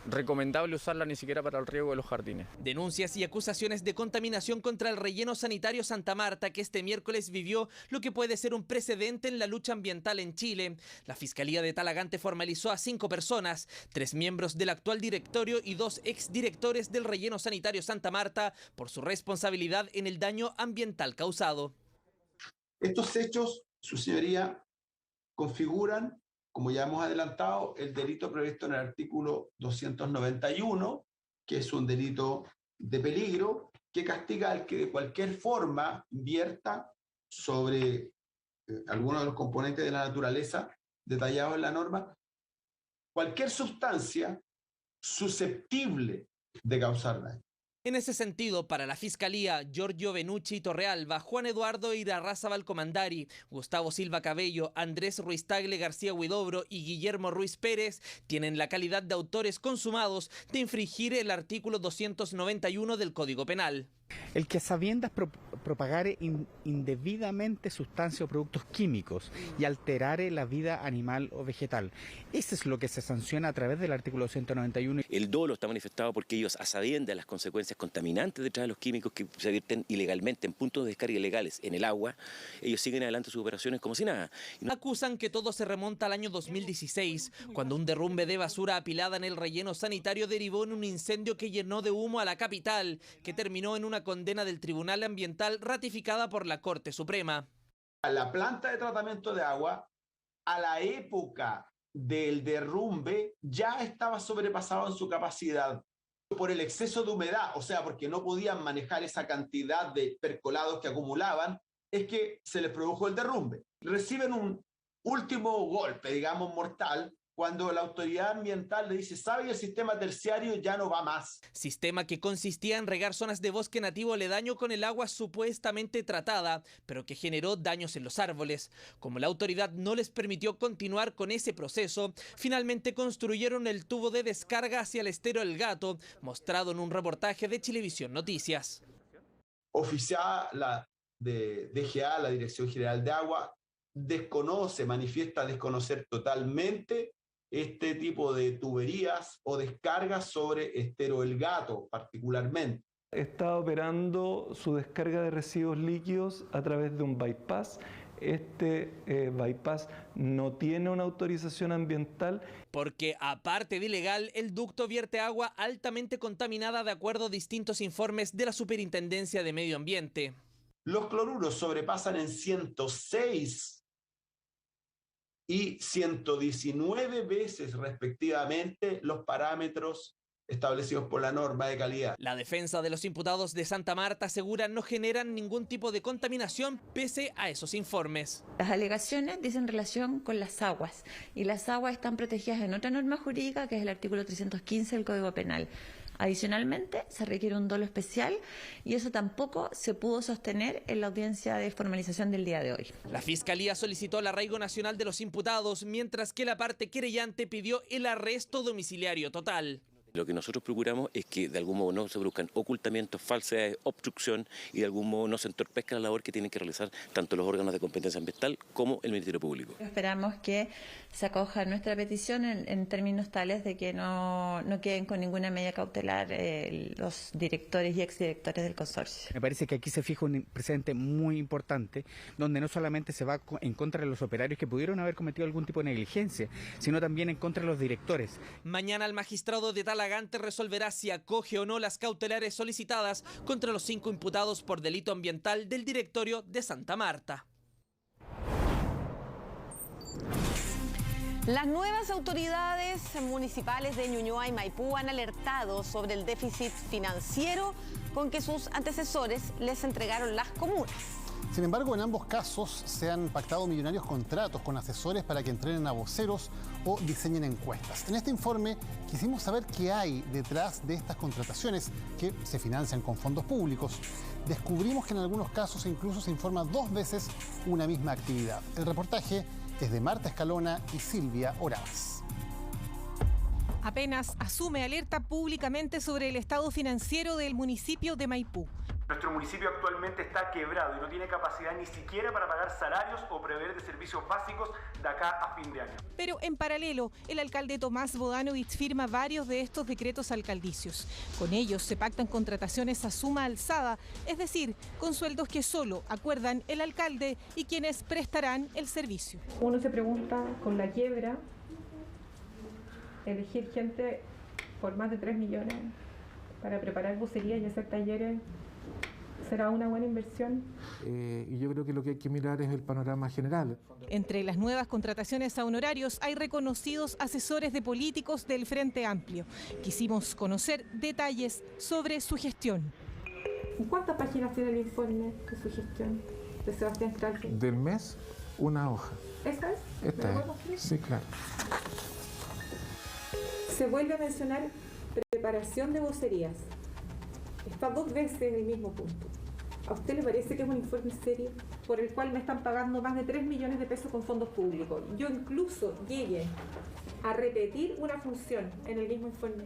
Speaker 22: recomendable usarla ni siquiera para el riego de los jardines.
Speaker 16: Denuncias y acusaciones de contaminación contra el relleno sanitario Santa Marta, que este miércoles vivió lo que puede ser un precedente en la lucha ambiental en Chile. La Fiscalía de Talagante formalizó a 5 personas, 3 miembros del actual directorio y 2 exdirectores del relleno sanitario Santa Marta por su responsabilidad en el daño ambiental causado.
Speaker 23: Estos hechos, su señoría, configuran, como ya hemos adelantado, el delito previsto en el artículo 291, que es un delito de peligro, que castiga al que de cualquier forma invierta sobre alguno de los componentes de la naturaleza detallados en la norma, cualquier sustancia susceptible de causar daño.
Speaker 16: En ese sentido, para la Fiscalía, Giorgio Benucci Torrealba, Juan Eduardo Irarrázaval Comandari, Gustavo Silva Cabello, Andrés Ruiz Tagle García Huidobro y Guillermo Ruiz Pérez tienen la calidad de autores consumados de infringir el artículo 291 del Código Penal.
Speaker 25: El que a sabiendas propagare indebidamente sustancias o productos químicos y alterare la vida animal o vegetal. Eso es lo que se sanciona a través del artículo 291.
Speaker 29: El dolo está manifestado porque ellos, a sabiendas de las consecuencias contaminantes detrás de los químicos que se vierten ilegalmente en puntos de descarga ilegales en el agua, ellos siguen adelante sus operaciones como si nada.
Speaker 16: Acusan que todo se remonta al año 2016, cuando un derrumbe de basura apilada en el relleno sanitario derivó en un incendio que llenó de humo a la capital, que terminó en una condena del Tribunal Ambiental ratificada por la Corte Suprema.
Speaker 23: La planta de tratamiento de agua, a la época del derrumbe, ya estaba sobrepasado en su capacidad por el exceso de humedad, o sea, porque no podían manejar esa cantidad de percolados que acumulaban, es que se les produjo el derrumbe. Reciben un último golpe, digamos, mortal, cuando la autoridad ambiental le dice, ¿sabe? El sistema terciario ya no va más.
Speaker 16: Sistema que consistía en regar zonas de bosque nativo aledaño con el agua supuestamente tratada, pero que generó daños en los árboles. Como la autoridad no les permitió continuar con ese proceso, finalmente construyeron el tubo de descarga hacia el estero El Gato, mostrado en un reportaje de Chilevisión Noticias.
Speaker 23: Oficial de DGA, la Dirección General de Agua, manifiesta desconocer totalmente este tipo de tuberías o descargas sobre estero El Gato particularmente.
Speaker 30: Está operando su descarga de residuos líquidos a través de un bypass
Speaker 4: este bypass no tiene una autorización ambiental.
Speaker 16: Porque aparte de ilegal, el ducto vierte agua altamente contaminada de acuerdo a distintos informes de la Superintendencia de Medio Ambiente.
Speaker 23: Los cloruros sobrepasan en 106 y 119 veces respectivamente los parámetros establecidos por la norma de calidad.
Speaker 16: La defensa de los imputados de Santa Marta asegura no generan ningún tipo de contaminación pese a esos informes.
Speaker 6: Las alegaciones dicen relación con las aguas y las aguas están protegidas en otra norma jurídica que es el artículo 315 del Código Penal. Adicionalmente, se requiere un dolo especial y eso tampoco se pudo sostener en la audiencia de formalización del día de hoy.
Speaker 16: La Fiscalía solicitó el arraigo nacional de los imputados, mientras que la parte querellante pidió el arresto domiciliario total.
Speaker 29: Lo que nosotros procuramos es que de algún modo no se produzcan ocultamientos, falsedades, obstrucción y de algún modo no se entorpezca la labor que tienen que realizar tanto los órganos de competencia ambiental como el Ministerio Público.
Speaker 6: Esperamos que se acoja nuestra petición en términos tales de que no queden con ninguna medida cautelar los directores y exdirectores del consorcio.
Speaker 25: Me parece que aquí se fija un precedente muy importante donde no solamente se va en contra de los operarios que pudieron haber cometido algún tipo de negligencia, sino también en contra de los directores.
Speaker 16: Mañana el magistrado de Talagante resolverá si acoge o no las cautelares solicitadas contra los 5 imputados por delito ambiental del directorio de Santa Marta.
Speaker 1: Las nuevas autoridades municipales de Ñuñoa y Maipú han alertado sobre el déficit financiero con que sus antecesores les entregaron las comunas.
Speaker 2: Sin embargo, en ambos casos se han pactado millonarios contratos con asesores para que entrenen a voceros o diseñen encuestas. En este informe quisimos saber qué hay detrás de estas contrataciones que se financian con fondos públicos. Descubrimos que en algunos casos incluso se informa 2 veces una misma actividad. El reportaje es de Marta Escalona y Silvia Oravas.
Speaker 8: Apenas asume alerta públicamente sobre el estado financiero del municipio de Maipú.
Speaker 9: Nuestro municipio actualmente está quebrado y no tiene capacidad ni siquiera para pagar salarios o proveer de servicios básicos de acá a fin de año.
Speaker 8: Pero en paralelo, el alcalde Tomás Bodanovich firma varios de estos decretos alcaldicios. Con ellos se pactan contrataciones a suma alzada, es decir, con sueldos que solo acuerdan el alcalde y quienes prestarán el servicio.
Speaker 14: Uno se pregunta, con la quiebra, elegir gente por más de 3 millones para preparar vocerías y hacer talleres, ¿será una buena inversión?
Speaker 5: Y yo creo que lo que hay que mirar es el panorama general.
Speaker 8: Entre las nuevas contrataciones a honorarios hay reconocidos asesores de políticos del Frente Amplio. Quisimos conocer detalles sobre su gestión.
Speaker 14: ¿Cuántas páginas tiene el informe de su gestión de Sebastián Kralke?
Speaker 5: Del mes, una hoja.
Speaker 14: ¿Esta es?
Speaker 5: Esta es. Sí, claro.
Speaker 14: Se vuelve a mencionar preparación de vocerías. Está 2 veces en el mismo punto. ¿A usted le parece que es un informe serio por el cual me están pagando más de 3 millones de pesos con fondos públicos? Yo incluso llegué a repetir una función en el mismo informe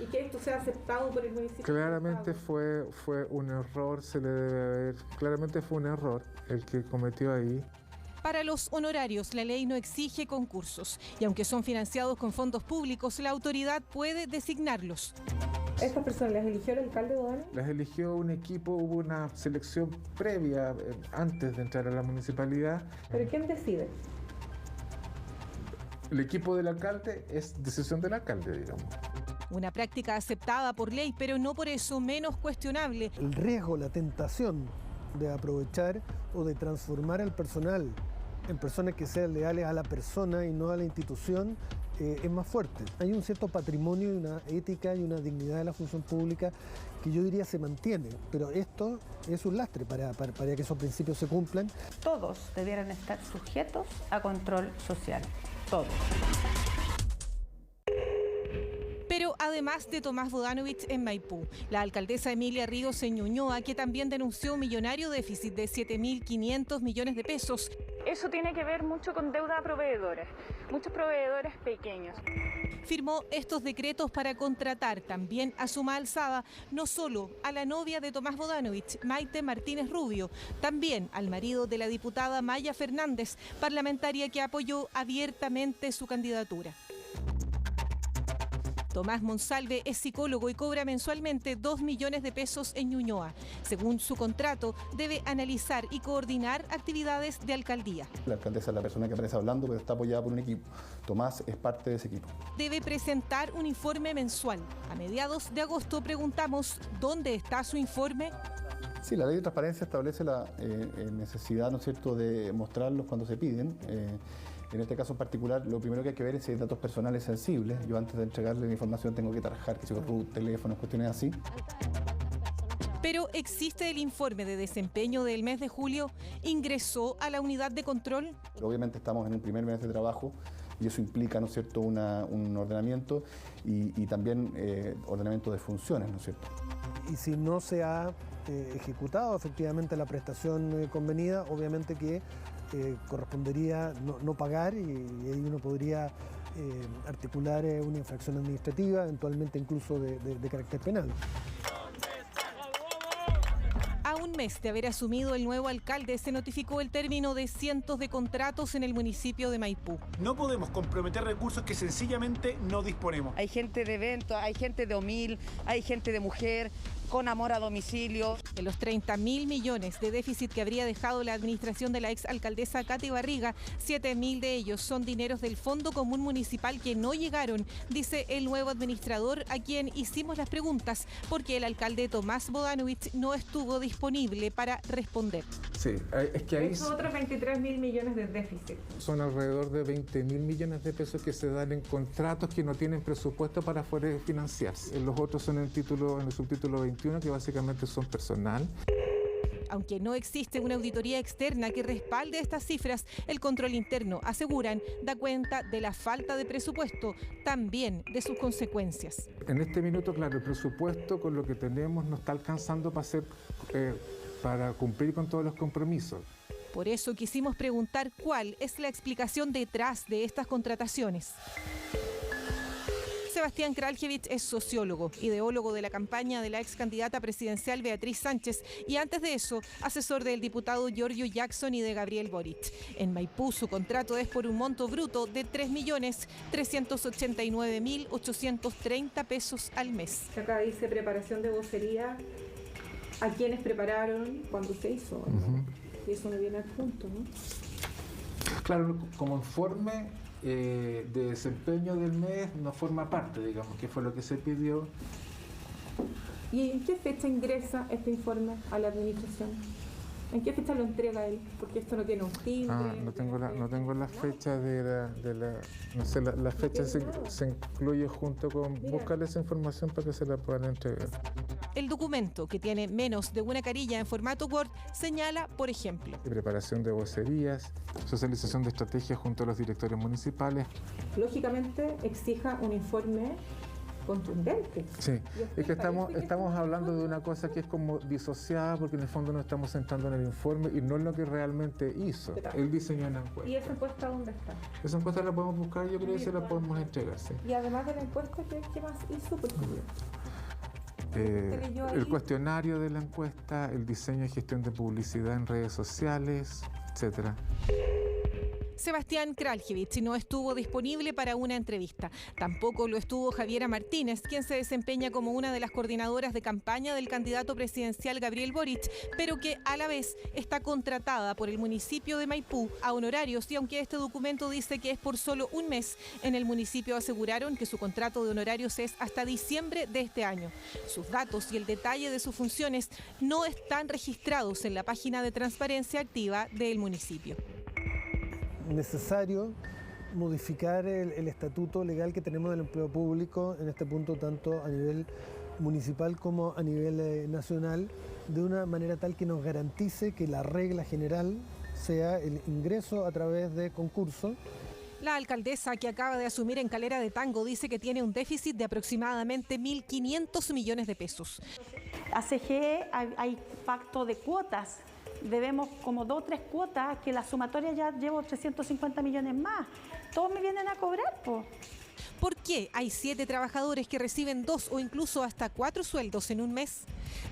Speaker 14: y que esto sea aceptado por el municipio.
Speaker 5: Claramente fue un error, se le debe haber, claramente fue un error el que cometió ahí.
Speaker 8: Para los honorarios, la ley no exige concursos y aunque son financiados con fondos públicos, la autoridad puede designarlos.
Speaker 14: ¿Estas personas las eligió el alcalde Bodano?
Speaker 5: Las eligió un equipo, hubo una selección previa antes de entrar a la municipalidad.
Speaker 14: ¿Pero quién decide?
Speaker 5: El equipo del alcalde es decisión del alcalde, digamos.
Speaker 8: Una práctica aceptada por ley, pero no por eso menos cuestionable.
Speaker 19: El riesgo, la tentación de aprovechar o de transformar al personal en personas que sean leales a la persona y no a la institución es más fuerte. Hay un cierto patrimonio y una ética y una dignidad de la función pública que yo diría se mantiene, pero esto es un lastre para que esos principios se cumplan.
Speaker 24: Todos debieran estar sujetos a control social, todos.
Speaker 8: Pero además de Tomás Bodanovich en Maipú, la alcaldesa Emilia Ríos en Ñuñoa, que también denunció un millonario déficit de 7.500 millones de pesos.
Speaker 24: Eso tiene que ver mucho con deuda a proveedores, muchos proveedores pequeños.
Speaker 8: Firmó estos decretos para contratar también a suma alzada no solo a la novia de Tomás Bodanovich, Maite Martínez Rubio, también al marido de la diputada Maya Fernández, parlamentaria que apoyó abiertamente su candidatura. Tomás Monsalve es psicólogo y cobra mensualmente 2 millones de pesos en Ñuñoa. Según su contrato, debe analizar y coordinar actividades de alcaldía.
Speaker 3: La alcaldesa es la persona que aparece hablando, pero está apoyada por un equipo. Tomás es parte de ese equipo.
Speaker 8: Debe presentar un informe mensual. A mediados de agosto preguntamos ¿dónde está su informe?
Speaker 3: Sí, la ley de transparencia establece la necesidad, ¿no es cierto?, de mostrarlos cuando se piden. En este caso en particular, lo primero que hay que ver es si hay datos personales sensibles. Yo antes de entregarle la información tengo que trabajar, que si root, teléfonos, cuestiones así.
Speaker 8: Pero ¿existe el informe de desempeño del mes de julio? ¿Ingresó a la unidad de control?
Speaker 3: Pero obviamente estamos en un primer mes de trabajo y eso implica, ¿no es cierto?, un ordenamiento y también ordenamiento de funciones, ¿no es cierto?
Speaker 19: Y si no se ha ejecutado efectivamente la prestación convenida, obviamente que correspondería no pagar y ahí uno podría articular una infracción administrativa, eventualmente incluso de carácter penal.
Speaker 8: A un mes de haber asumido el nuevo alcalde, se notificó el término de cientos de contratos en el municipio de Maipú.
Speaker 7: No podemos comprometer recursos que sencillamente no disponemos.
Speaker 10: Hay gente de evento, hay gente de OMIL, hay gente de mujer, con amor a domicilio.
Speaker 8: De los 30.000 millones de déficit que habría dejado la administración de la exalcaldesa Katy Barriga, 7.000 de ellos son dineros del Fondo Común Municipal que no llegaron, dice el nuevo administrador, a quien hicimos las preguntas porque el alcalde Tomás Bodanovich no estuvo disponible para responder.
Speaker 5: Sí, es que ahí
Speaker 14: son otros 23.000 millones de déficit.
Speaker 5: Son alrededor de 20.000 millones de pesos que se dan en contratos que no tienen presupuesto para poder financiarse. Los otros son en el subtítulo 21, que básicamente son personal.
Speaker 8: Aunque no existe una auditoría externa que respalde estas cifras, el control interno, aseguran, da cuenta de la falta de presupuesto, también de sus consecuencias.
Speaker 5: En este minuto, claro, el presupuesto con lo que tenemos no está alcanzando para cumplir con todos los compromisos.
Speaker 8: Por eso quisimos preguntar cuál es la explicación detrás de estas contrataciones. Sebastián Kraljevich es sociólogo, ideólogo de la campaña de la ex candidata presidencial Beatriz Sánchez y antes de eso, asesor del diputado Giorgio Jackson y de Gabriel Boric. En Maipú su contrato es por un monto bruto de 3.389.830 pesos al mes.
Speaker 14: Acá dice preparación de vocería, a quienes prepararon cuando se hizo. Y eso no viene adjunto, ¿no?
Speaker 5: Claro, como informe de desempeño del mes no forma parte, digamos, que fue lo que se pidió.
Speaker 14: ¿Y en qué fecha ingresa este informe a la administración? ¿En qué fecha lo entrega él? Porque esto no tiene un timbre.
Speaker 5: No tengo la fecha no sé, la fecha se incluye junto con buscarle esa información para que se la puedan entregar.
Speaker 8: El documento, que tiene menos de una carilla en formato Word, señala, por ejemplo,
Speaker 5: preparación de vocerías, socialización de estrategias junto a los directores municipales.
Speaker 14: Lógicamente exija un informe contundente.
Speaker 5: Sí, es que estamos hablando de una cosa que es como disociada porque en el fondo nos estamos centrando en el informe y no en lo que realmente hizo. Él diseñó una encuesta.
Speaker 14: ¿Y esa encuesta dónde está?
Speaker 5: Esa encuesta la podemos buscar, yo creo que se la podemos entregar, sí.
Speaker 14: Y además de la encuesta, ¿qué más hizo? Por ejemplo,
Speaker 5: el cuestionario de la encuesta, el diseño y gestión de publicidad en redes sociales, etcétera.
Speaker 8: Sebastián Kraljevich no estuvo disponible para una entrevista. Tampoco lo estuvo Javiera Martínez, quien se desempeña como una de las coordinadoras de campaña del candidato presidencial Gabriel Boric, pero que a la vez está contratada por el municipio de Maipú a honorarios y aunque este documento dice que es por solo un mes, en el municipio aseguraron que su contrato de honorarios es hasta diciembre de este año. Sus datos y el detalle de sus funciones no están registrados en la página de transparencia activa del municipio.
Speaker 19: Necesario modificar el estatuto legal que tenemos del empleo público, en este punto tanto a nivel municipal como a nivel nacional, de una manera tal que nos garantice que la regla general sea el ingreso a través de concurso.
Speaker 8: La alcaldesa, que acaba de asumir en Calera de Tango, dice que tiene un déficit de aproximadamente 1.500 millones de pesos.
Speaker 11: ACG hay pacto de cuotas. Debemos como 2 o 3 cuotas que la sumatoria ya llevo 350 millones más. Todos me vienen a cobrar, po.
Speaker 8: ¿Por qué hay 7 trabajadores que reciben 2 o incluso hasta 4 sueldos en un mes?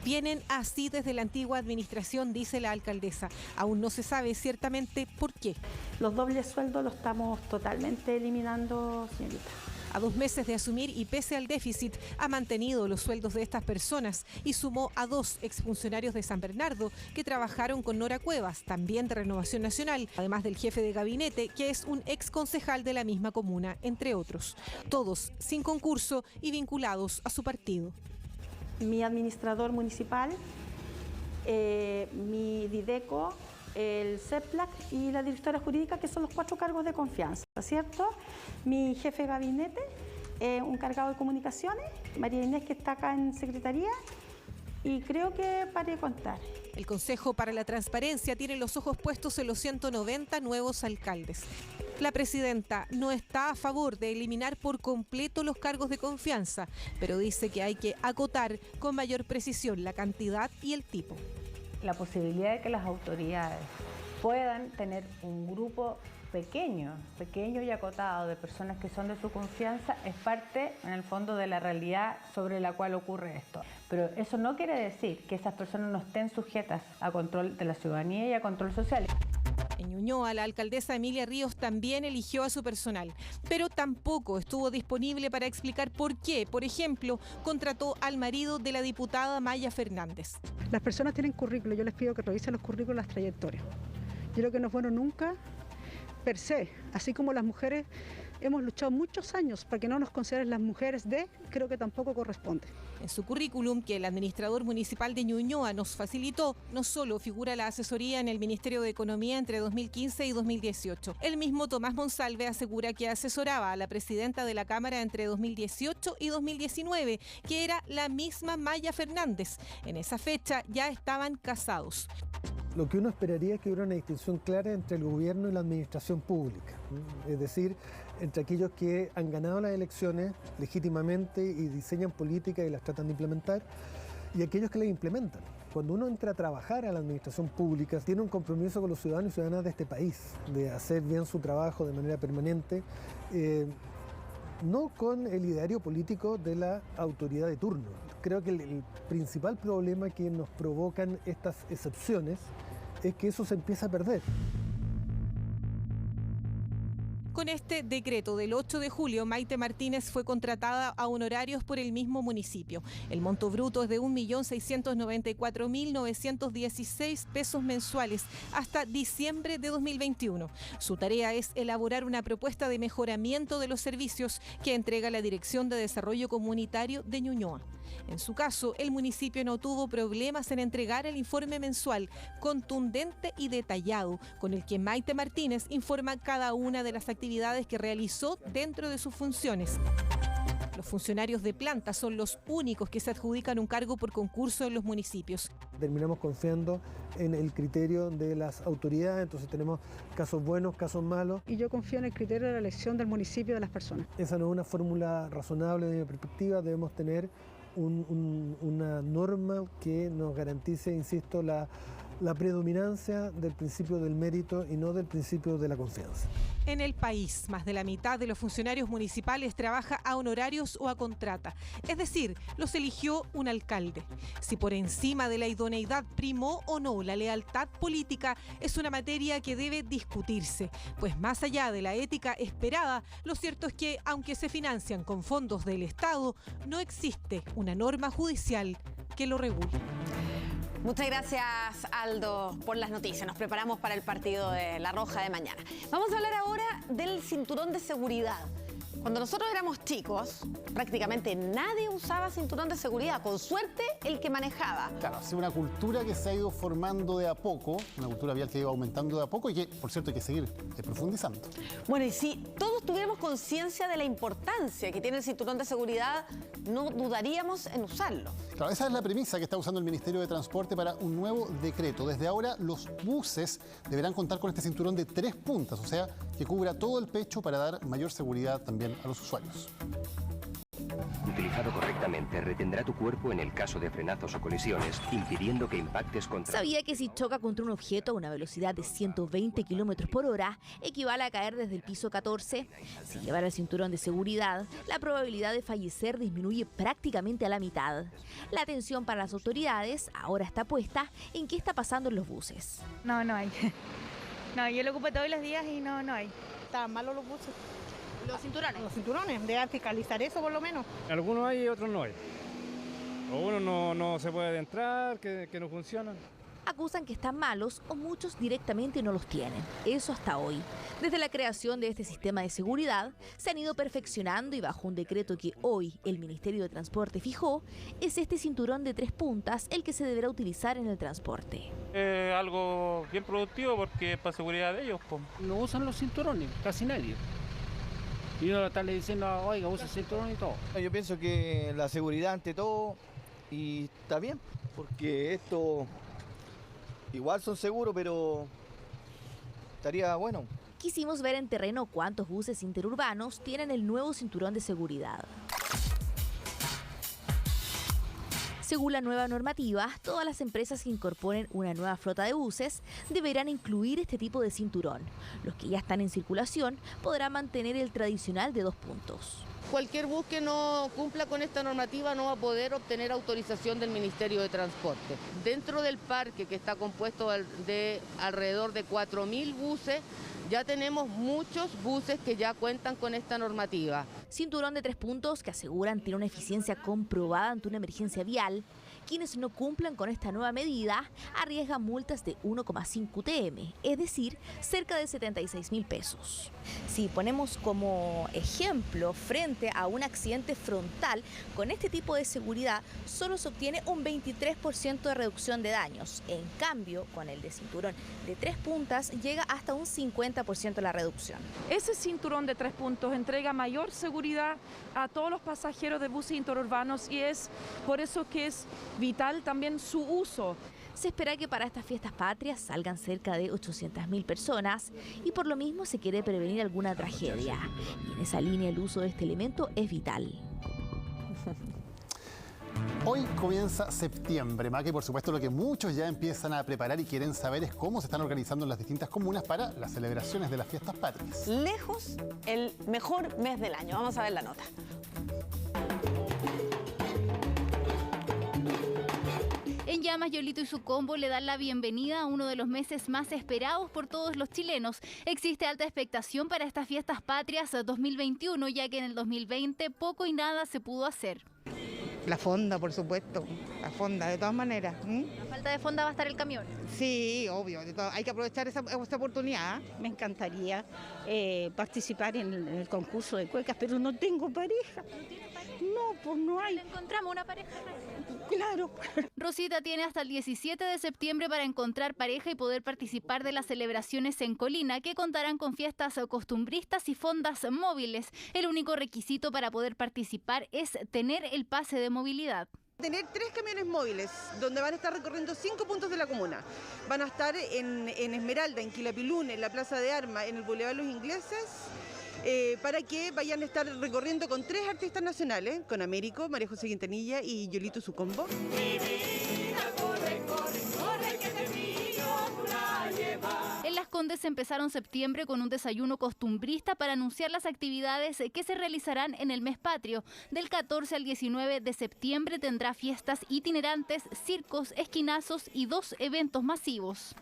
Speaker 8: Vienen así desde la antigua administración, dice la alcaldesa. Aún no se sabe ciertamente por qué.
Speaker 11: Los dobles sueldos los estamos totalmente eliminando, señorita.
Speaker 8: A 2 meses de asumir y pese al déficit, ha mantenido los sueldos de estas personas y sumó a 2 exfuncionarios de San Bernardo que trabajaron con Nora Cuevas, también de Renovación Nacional, además del jefe de gabinete, que es un exconcejal de la misma comuna, entre otros. Todos sin concurso y vinculados a su partido.
Speaker 11: Mi administrador municipal, mi Dideco, el CEPLAC y la directora jurídica, que son los 4 cargos de confianza, ¿cierto? Mi jefe de gabinete, un cargado de comunicaciones, María Inés, que está acá en secretaría, y creo que paré de contar.
Speaker 8: El Consejo para la Transparencia tiene los ojos puestos en los 190 nuevos alcaldes. La presidenta no está a favor de eliminar por completo los cargos de confianza, pero dice que hay que acotar con mayor precisión la cantidad y el tipo.
Speaker 12: La posibilidad de que las autoridades puedan tener un grupo pequeño y acotado de personas que son de su confianza es parte, en el fondo, de la realidad sobre la cual ocurre esto. Pero eso no quiere decir que esas personas no estén sujetas a control de la ciudadanía y a control social.
Speaker 8: En Ñuñoa, la alcaldesa Emilia Ríos también eligió a su personal, pero tampoco estuvo disponible para explicar por qué, por ejemplo, contrató al marido de la diputada Maya Fernández.
Speaker 13: Las personas tienen currículo, yo les pido que revisen los currículos, las trayectorias. Yo creo que no es bueno nunca per se, así como las mujeres hemos luchado muchos años para que no nos consideren las mujeres de, creo que tampoco corresponde.
Speaker 8: En su currículum, que el administrador municipal de Ñuñoa nos facilitó, no solo figura la asesoría en el Ministerio de Economía entre 2015 y 2018. El mismo Tomás Monsalve asegura que asesoraba a la presidenta de la Cámara entre 2018 y 2019, que era la misma Maya Fernández. En esa fecha ya estaban casados.
Speaker 19: Lo que uno esperaría es que hubiera una distinción clara entre el gobierno y la administración pública, ¿no? Es decir, entre aquellos que han ganado las elecciones legítimamente y diseñan políticas y las tratan de implementar, y aquellos que las implementan. Cuando uno entra a trabajar a la administración pública, tiene un compromiso con los ciudadanos y ciudadanas de este país, de hacer bien su trabajo de manera permanente, no con el ideario político de la autoridad de turno. Creo que el principal problema que nos provocan estas excepciones es que eso se empieza a perder.
Speaker 8: Con este decreto del 8 de julio, Maite Martínez fue contratada a honorarios por el mismo municipio. El monto bruto es de 1.694.916 pesos mensuales hasta diciembre de 2021. Su tarea es elaborar una propuesta de mejoramiento de los servicios que entrega la Dirección de Desarrollo Comunitario de Ñuñoa. En su caso, el municipio no tuvo problemas en entregar el informe mensual contundente y detallado, con el que Maite Martínez informa cada una de las actividades que realizó dentro de sus funciones. Los funcionarios de planta son los únicos que se adjudican un cargo por concurso en los municipios.
Speaker 19: Terminamos confiando en el criterio de las autoridades, entonces tenemos casos buenos, casos malos.
Speaker 13: Y yo confío en el criterio de la elección del municipio de las personas.
Speaker 19: Esa no es una fórmula razonable desde mi perspectiva, debemos tener una norma que nos garantice, insisto, la predominancia del principio del mérito y no del principio de la confianza.
Speaker 8: En el país, más de la mitad de los funcionarios municipales trabaja a honorarios o a contrata. Es decir, los eligió un alcalde. Si por encima de la idoneidad primó o no la lealtad política, es una materia que debe discutirse. Pues más allá de la ética esperada, lo cierto es que, aunque se financian con fondos del Estado, no existe una norma judicial que lo regule.
Speaker 1: Muchas gracias, Aldo, por las noticias. Nos preparamos para el partido de La Roja de mañana. Vamos a hablar ahora del cinturón de seguridad. Cuando nosotros éramos chicos, prácticamente nadie usaba cinturón de seguridad, con suerte el que manejaba.
Speaker 2: Claro, es una cultura que se ha ido formando de a poco, una cultura vial que ha ido aumentando de a poco y que, por cierto, hay que seguir profundizando.
Speaker 1: Bueno, y si todos tuviéramos conciencia de la importancia que tiene el cinturón de seguridad, no dudaríamos en usarlo.
Speaker 2: Claro, esa es la premisa que está usando el Ministerio de Transporte para un nuevo decreto. Desde ahora, los buses deberán contar con este cinturón de 3 puntas, o sea, que cubra todo el pecho para dar mayor seguridad también a los usuarios.
Speaker 15: Utilizado correctamente, retendrá tu cuerpo en el caso de frenazos o colisiones, impidiendo que impactes contra...
Speaker 18: ¿Sabía que si choca contra un objeto a una velocidad de 120 km por hora, equivale a caer desde el piso 14? Si llevar el cinturón de seguridad, la probabilidad de fallecer disminuye prácticamente a la mitad. La atención para las autoridades ahora está puesta en qué está pasando en los buses.
Speaker 20: No hay. No, yo lo ocupo todos los días y no hay.
Speaker 21: Estaban malos los buses.
Speaker 4: Los cinturones.
Speaker 17: Los cinturones, deben fiscalizar eso por lo menos.
Speaker 20: Algunos hay y otros no hay. O uno no se puede entrar, que no funcionan.
Speaker 18: Acusan que están malos o muchos directamente no los tienen. Eso hasta hoy. Desde la creación de este sistema de seguridad, se han ido perfeccionando y bajo un decreto que hoy el Ministerio de Transporte fijó, es este cinturón de 3 puntas el que se deberá utilizar en el transporte.
Speaker 21: Algo bien productivo porque es para seguridad de ellos.
Speaker 22: No usan los cinturones, casi nadie. Y uno está le diciendo, oiga, usa el cinturón y todo.
Speaker 23: Yo pienso que la seguridad ante todo, y está bien, porque esto igual son seguros, pero estaría bueno.
Speaker 18: Quisimos ver en terreno cuántos buses interurbanos tienen el nuevo cinturón de seguridad. Según la nueva normativa, todas las empresas que incorporen una nueva flota de buses deberán incluir este tipo de cinturón. Los que ya están en circulación podrán mantener el tradicional de 2 puntos.
Speaker 10: Cualquier bus que no cumpla con esta normativa no va a poder obtener autorización del Ministerio de Transporte. Dentro del parque, que está compuesto de alrededor de 4.000 buses, ya tenemos muchos buses que ya cuentan con esta normativa.
Speaker 18: Cinturón de 3 puntos que aseguran tiene una eficiencia comprobada ante una emergencia vial. Quienes no cumplan con esta nueva medida arriesgan multas de 1,5 UTM, es decir, cerca de 76.000 pesos.
Speaker 26: Si ponemos como ejemplo frente a un accidente frontal, con este tipo de seguridad solo se obtiene un 23% de reducción de daños. En cambio, con el de cinturón de 3 puntas llega hasta un 50% la reducción.
Speaker 27: Ese cinturón de 3 puntos entrega mayor seguridad a todos los pasajeros de buses interurbanos y es por eso que es vital también su uso.
Speaker 18: Se espera que para estas fiestas patrias salgan cerca de 800.000 personas y por lo mismo se quiere prevenir alguna tragedia. Y en esa línea el uso de este elemento es vital.
Speaker 2: Hoy comienza septiembre, Maca, y por supuesto lo que muchos ya empiezan a preparar y quieren saber es cómo se están organizando las distintas comunas para las celebraciones de las fiestas patrias.
Speaker 1: Lejos, el mejor mes del año. Vamos a ver la nota.
Speaker 28: En Llamas, Yolito y su combo le dan la bienvenida a uno de los meses más esperados por todos los chilenos. Existe alta expectación para estas fiestas patrias 2021, ya que en el 2020 poco y nada se pudo hacer.
Speaker 17: La fonda, por supuesto, la fonda, de todas maneras.
Speaker 28: ¿A falta de fonda va a estar el camión?
Speaker 17: Sí, obvio, hay que aprovechar esa oportunidad.
Speaker 13: Me encantaría participar en el concurso de cuecas, pero no tengo pareja. No, pues no hay.
Speaker 28: ¿Encontramos una pareja?
Speaker 13: Claro.
Speaker 28: Rosita tiene hasta el 17 de septiembre para encontrar pareja y poder participar de las celebraciones en Colina, que contarán con fiestas costumbristas y fondas móviles. El único requisito para poder participar es tener el pase de movilidad.
Speaker 17: Tener 3 camiones móviles donde van a estar recorriendo 5 puntos de la comuna. Van a estar en Esmeralda, en Quilapilún, en la Plaza de Armas, en el Boulevard Los Ingleses, para que vayan a estar recorriendo con 3 artistas nacionales, con Américo, María José Quintanilla y Yolito su combo.
Speaker 28: En Las Condes empezaron septiembre con un desayuno costumbrista para anunciar las actividades que se realizarán en el mes patrio. Del 14 al 19 de septiembre tendrá fiestas itinerantes, circos, esquinazos y 2 eventos masivos.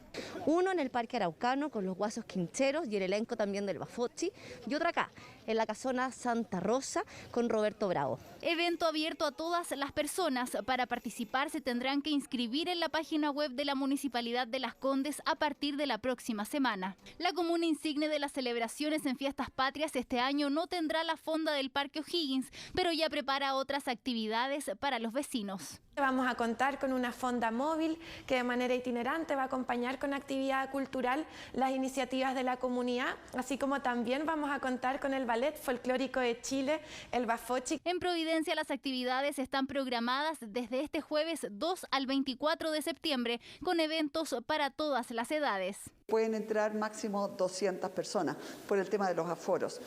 Speaker 26: Uno en el Parque Araucano con los Guasos Quincheros y el elenco también del Bafochi, y otro acá, en la casona Santa Rosa con Roberto Bravo.
Speaker 28: Evento abierto a todas las personas. Para participar se tendrán que inscribir en la página web de la Municipalidad de Las Condes a partir de la próxima semana. La comuna insigne de las celebraciones en fiestas patrias este año no tendrá la fonda del Parque O'Higgins, pero ya prepara otras actividades para los vecinos.
Speaker 30: Vamos a contar con una fonda móvil que de manera itinerante va a acompañar con actividad cultural las iniciativas de la comunidad, así como también vamos a contar con el Ballet Folclórico de Chile, el Bafochi.
Speaker 28: En Providencia las actividades están programadas desde este jueves 2 al 24 de septiembre con eventos para todas las edades.
Speaker 31: Pueden entrar máximo 200 personas por el tema de los aforos.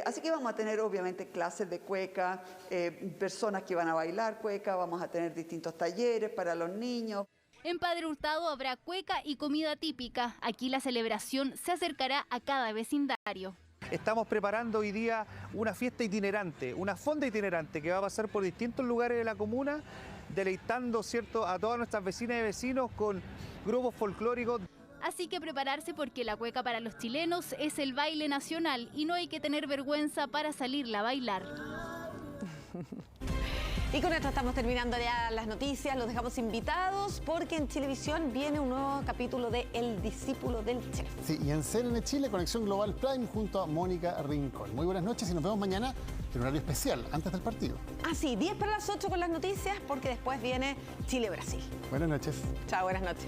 Speaker 31: Así que vamos a tener obviamente clases de cueca, personas que van a bailar cueca, vamos a tener distintos talleres para los niños.
Speaker 28: En Padre Hurtado habrá cueca y comida típica. Aquí la celebración se acercará a cada vecindario.
Speaker 32: Estamos preparando hoy día una fiesta itinerante, una fonda itinerante que va a pasar por distintos lugares de la comuna, deleitando, ¿cierto?, a todas nuestras vecinas y vecinos con grupos folclóricos.
Speaker 28: Así que prepararse porque la cueca para los chilenos es el baile nacional y no hay que tener vergüenza para salirla a bailar.
Speaker 1: Y con esto estamos terminando ya las noticias, los dejamos invitados porque en Chilevisión viene un nuevo capítulo de El discípulo del chef.
Speaker 2: Sí, y en CNN Chile, Conexión Global Prime junto a Mónica Rincón. Muy buenas noches y nos vemos mañana en horario especial, antes del partido.
Speaker 1: Ah, sí, 10 para las 8 con las noticias porque después viene Chile-Brasil.
Speaker 2: Buenas noches.
Speaker 1: Chao, buenas noches.